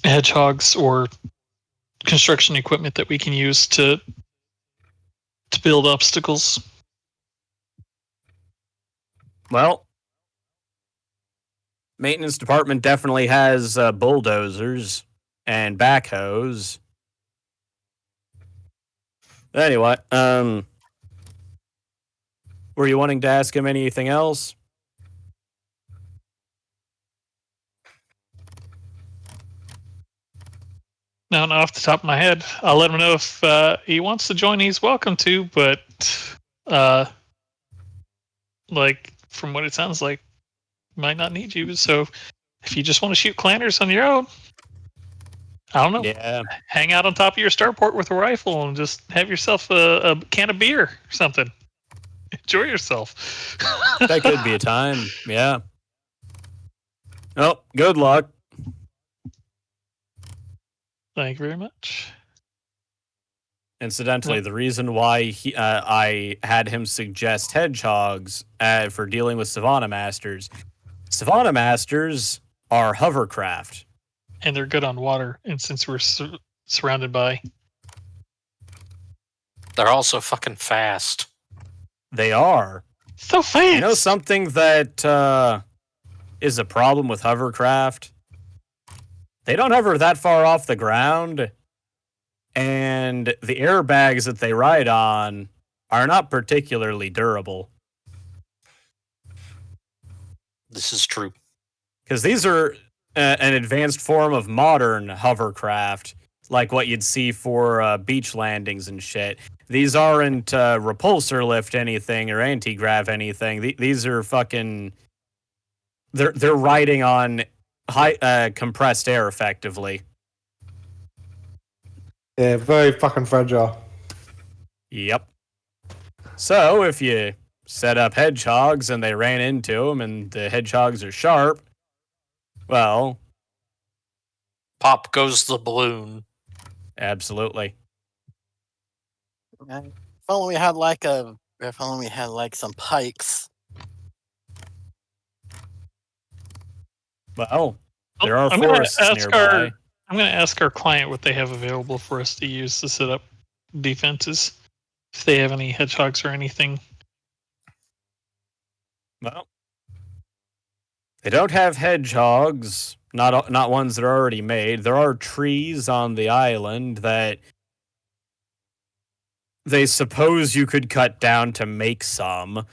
hedgehogs or construction equipment that we can use to build obstacles. Well, maintenance department definitely has bulldozers and backhoes. Anyway, were you wanting to ask him anything else? No, not off the top of my head. I'll let him know if he wants to join. He's welcome to, but like from what it sounds like, might not need you. So if you just want to shoot clanners on your own, I don't know. Yeah, Hang out on top of your starport with a rifle and just have yourself a can of beer or something. Enjoy yourself. that could be a time. Yeah. Oh, good luck. Thank you very much. Incidentally, the reason why I had him suggest hedgehogs for dealing with Savannah Masters are hovercraft. And they're good on water. And since we're surrounded by, They're also fucking fast. They are. so fast. You know something that is a problem with hovercraft? They don't hover that far off the ground, and the airbags that they ride on are not particularly durable. This is true. Because these are an advanced form of modern hovercraft, like what you'd see for beach landings and shit. These aren't repulsor lift anything or anti-grav anything. These are fucking... They're riding on high compressed air, effectively. Yeah, very fucking fragile. Yep. So if you set up hedgehogs and they ran into them and the hedgehogs are sharp, well, Pop goes the balloon. absolutely. If only we had like some pikes. Well, there are I'm gonna forests ask nearby. I'm going to ask our client what they have available for us to use to set up defenses. If they have any hedgehogs or anything. Well, they don't have hedgehogs, not ones that are already made. There are trees on the island that they suppose you could cut down to make some,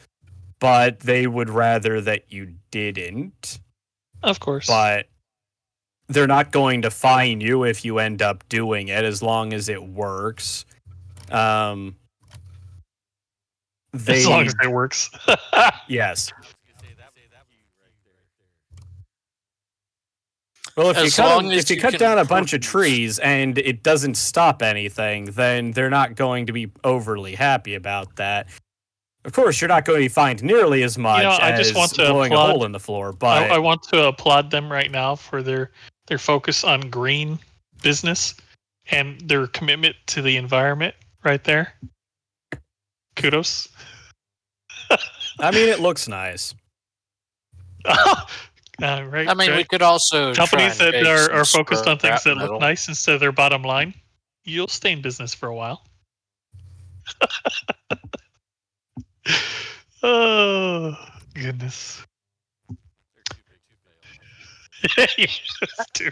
but they would rather that you didn't. Of course. But they're not going to fine you if you end up doing it, as long as it works. As long as it works. Yes. I was gonna say that view right there. Well, if As you long cut, as if you you cut can down a bunch of prove- trees and it doesn't stop anything, then they're not going to be overly happy about that. Of course, you're not going to be fined nearly as much I as just want to blowing a applaud- hole in the floor, but I want to applaud them right now for their focus on green business and their commitment to the environment right there. Kudos. I mean, it looks nice. Right, I mean, we right. could also Companies try and that take some are focused on things scrap that look metal. nice instead of their bottom line, you'll stay in business for a while. Oh, goodness. They're too big to fail.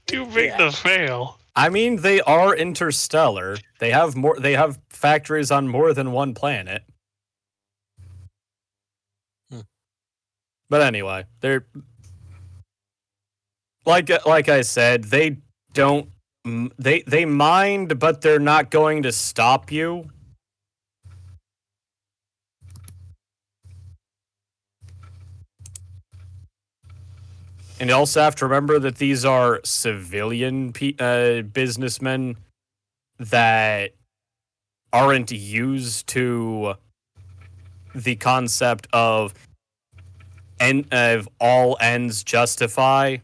too big to fail. I mean, they are interstellar. They have factories on more than one planet. But anyway, they're like I said, they don't they mind, but they're not going to stop you. And you also have to remember that these are civilian businessmen that aren't used to the concept of all ends justify.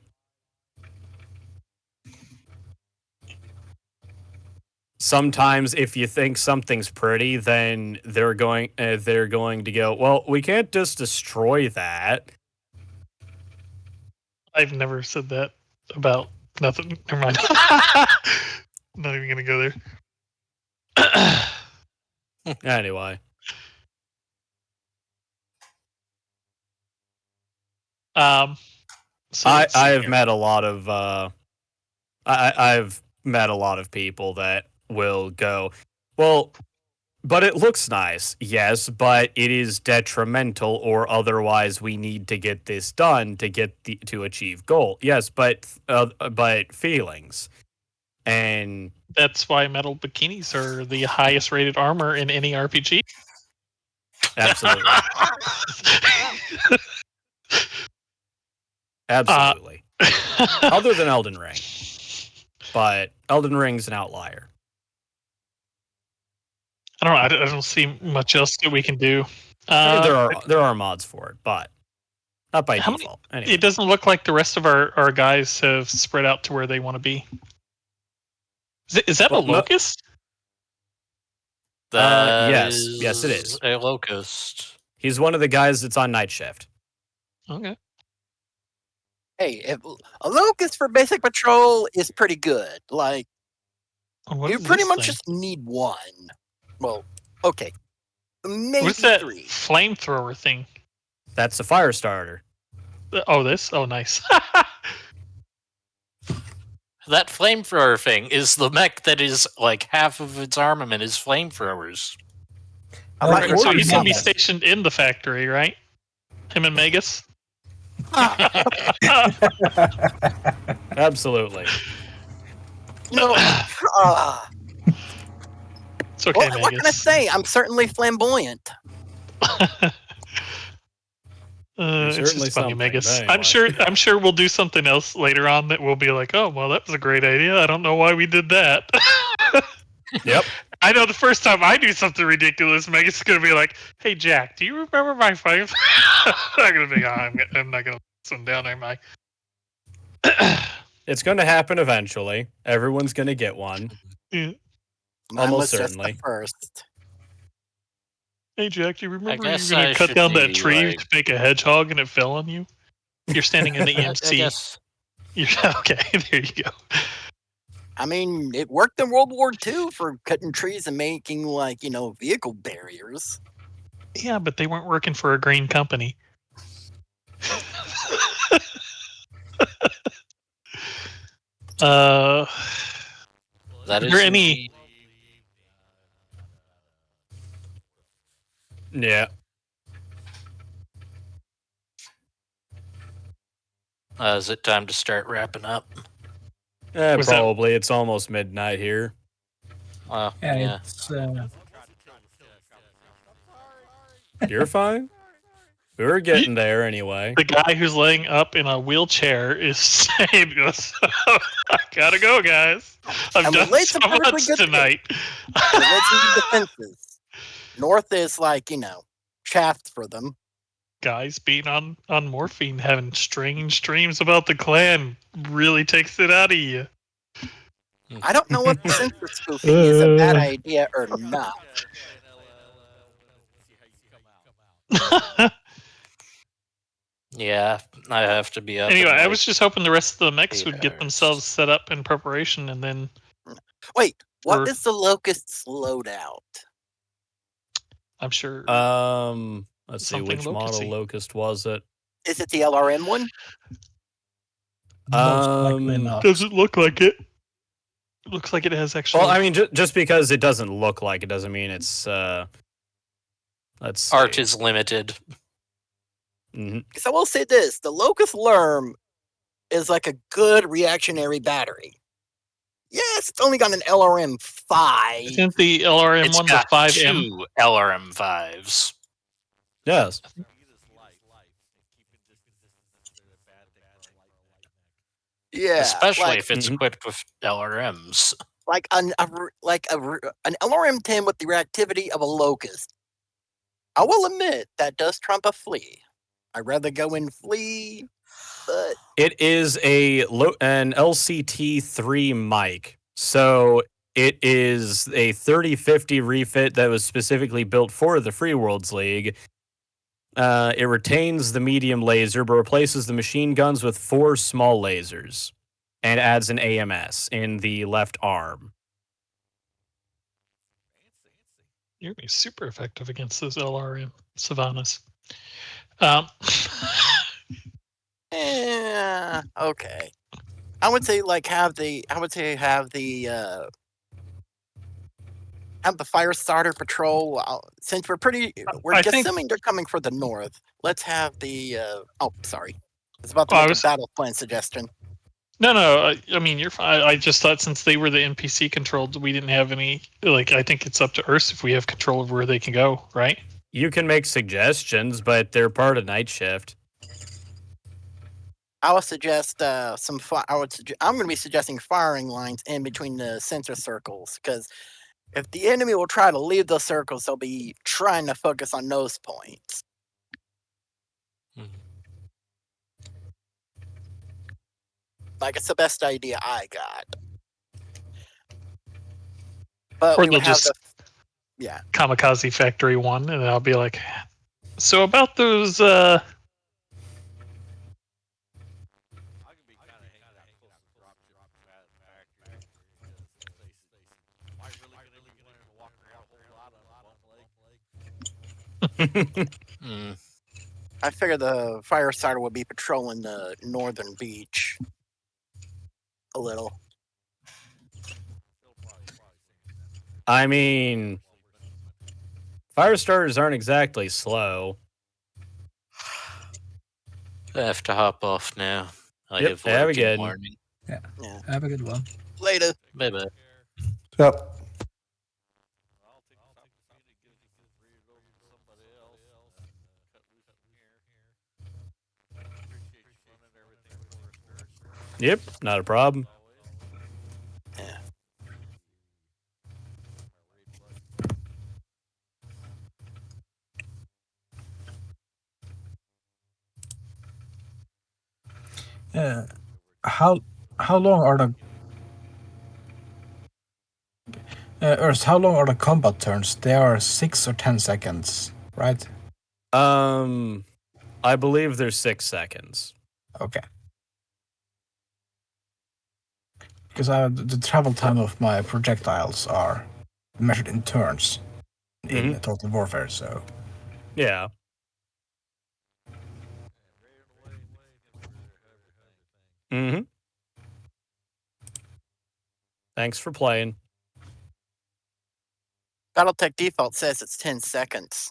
Sometimes, if you think something's pretty, then they're going to go, well, we can't just destroy that. I've never said that about nothing. Never mind. Not even gonna go there. Anyway, so I let's see have here. met a lot of I've met a lot of people that will go, well, But it looks nice, yes, but it is detrimental, or otherwise we need to get this done to achieve goal. Yes, but feelings and That's why metal bikinis are the highest rated armor in any RPG. absolutely, absolutely. Other than Elden Ring, but Elden Ring's an outlier. I don't see much else that we can do. I mean, there are mods for it, but not by How many- default. Anyway. It doesn't look like the rest of our guys have spread out to where they want to be. Is that Well, a locust? Yes, it is. A locust. He's one of the guys that's on night shift. Okay. Hey, if a locust for basic patrol is pretty good. Like, What you is pretty this much thing? just need one. Well, okay. Maybe What's that 3. flamethrower thing? That's a fire starter. Oh, this? Oh, nice. That flamethrower thing is the mech that is like half of its armament is flamethrowers. I like your So he's going to be comment. stationed in the factory, right? Him and Magus? Absolutely. No. It's okay, What can I Magus. say? I'm certainly flamboyant. It's certainly just funny, something, Magus. but I'm sure we'll do something else later on that we'll be like, oh, well, that was a great idea. I don't know why we did that. Yep. I know the first time I do something ridiculous, Magus is going to be like, hey, Jack, do you remember my flame? I'm going to be, I'm not going to listen down, am I? It's going to happen eventually. Everyone's going to get one. Yeah. Mine Almost was just certainly. the first. Hey, Jack, do you remember you were guess going I to cut should down that be, tree like- to make a hedgehog and it fell on you? You're standing in the I EMC. guess. Okay, there you go. I mean, it worked in World War II for cutting trees and making, like, vehicle barriers. Yeah, but they weren't working for a green company. That Are is there any? indeed- Yeah. Is it time to start wrapping up? Was that- Probably. It's almost midnight here. Yeah, Yeah. it's You're fine. We were getting there anyway. The guy who's laying up in a wheelchair is saying, "I gotta go, guys. I've And done relates so to perfectly much good thing. tonight." Let's do defenses. North is like, chaffed for them. Guys being on morphine, having strange dreams about the clan, really takes it out of you. I don't know if sensor spoofing is a bad idea or not. Yeah, I have to be up. Anyway, in, I like, was just hoping the rest of the mechs 8 would get hours. themselves set up in preparation, and then Wait, what Or- is the locust's loadout? I'm sure. Let's see, Something which model locusty. locust was it? Is it the LRM one? most likely Um, not. Does it look like it? It looks like it has actually. Well, I mean, just because it doesn't look like it doesn't mean it's. Let's see. art is limited. Mhm. Because I will say this: the locust Lerm is like a good reactionary battery. Yes, it's only got an LRM 5. Isn't the LRM It's one the got 5M? 2 LRM5s. Yes. Yeah, Especially like, if it's Mhm. equipped with LRMs. like an LRM 10 with the reactivity of a locust. I will admit that does trump a flea. I'd rather go in flea, but It is an LCT3 mic. So it is a 3050 refit that was specifically built for the Free Worlds League. It retains the medium laser, but replaces the machine guns with 4 small lasers, and adds an AMS in the left arm. You're gonna be super effective against those LRM Savannas. Um, okay. I would say have the have the fire starter patrol. Since we're I think- assuming they're coming for the north. Let's have the. Oh, sorry. I was about to Oh, I make was- a battle plan suggestion. No. I mean, you're fine. I just thought since they were the NPC controlled, we didn't have any. Like, I think it's up to Earth if we have control of where they can go, right? You can make suggestions, but they're part of night shift. I would suggest some. I'm going to be suggesting firing lines in between the center circles because if the enemy will try to leave those circles, they'll be trying to focus on those points. Mhm. Like it's the best idea I got. But Or we would they'll have just yeah. Kamikaze Factory 1, and I'll be like, so about those. I can be kind of hanging out close to the dropship factory because am I really going to be wanting to walk around a whole lot on one leg? Mm. I figure the fire starter would be patrolling the northern beach a little. I mean, fire starters aren't exactly slow. I have to hop off now. I Yep, have have a work in good the one. morning. Yeah. Have a good one. Later. Bye bye. Yep. I'll take this opportunity to give read it over to somebody else and cut loose from here. Appreciate you running everything for us, Dirk. Yep, not a problem. Yeah. How long are the Urs, how long are the combat turns? They are 6 or 10 seconds, right? I believe there's 6 seconds. Okay. Because the travel time of my projectiles are measured in turns in Total Warfare, so Yeah. Mm-hmm. Thanks for playing. Battletech default says it's 10 seconds.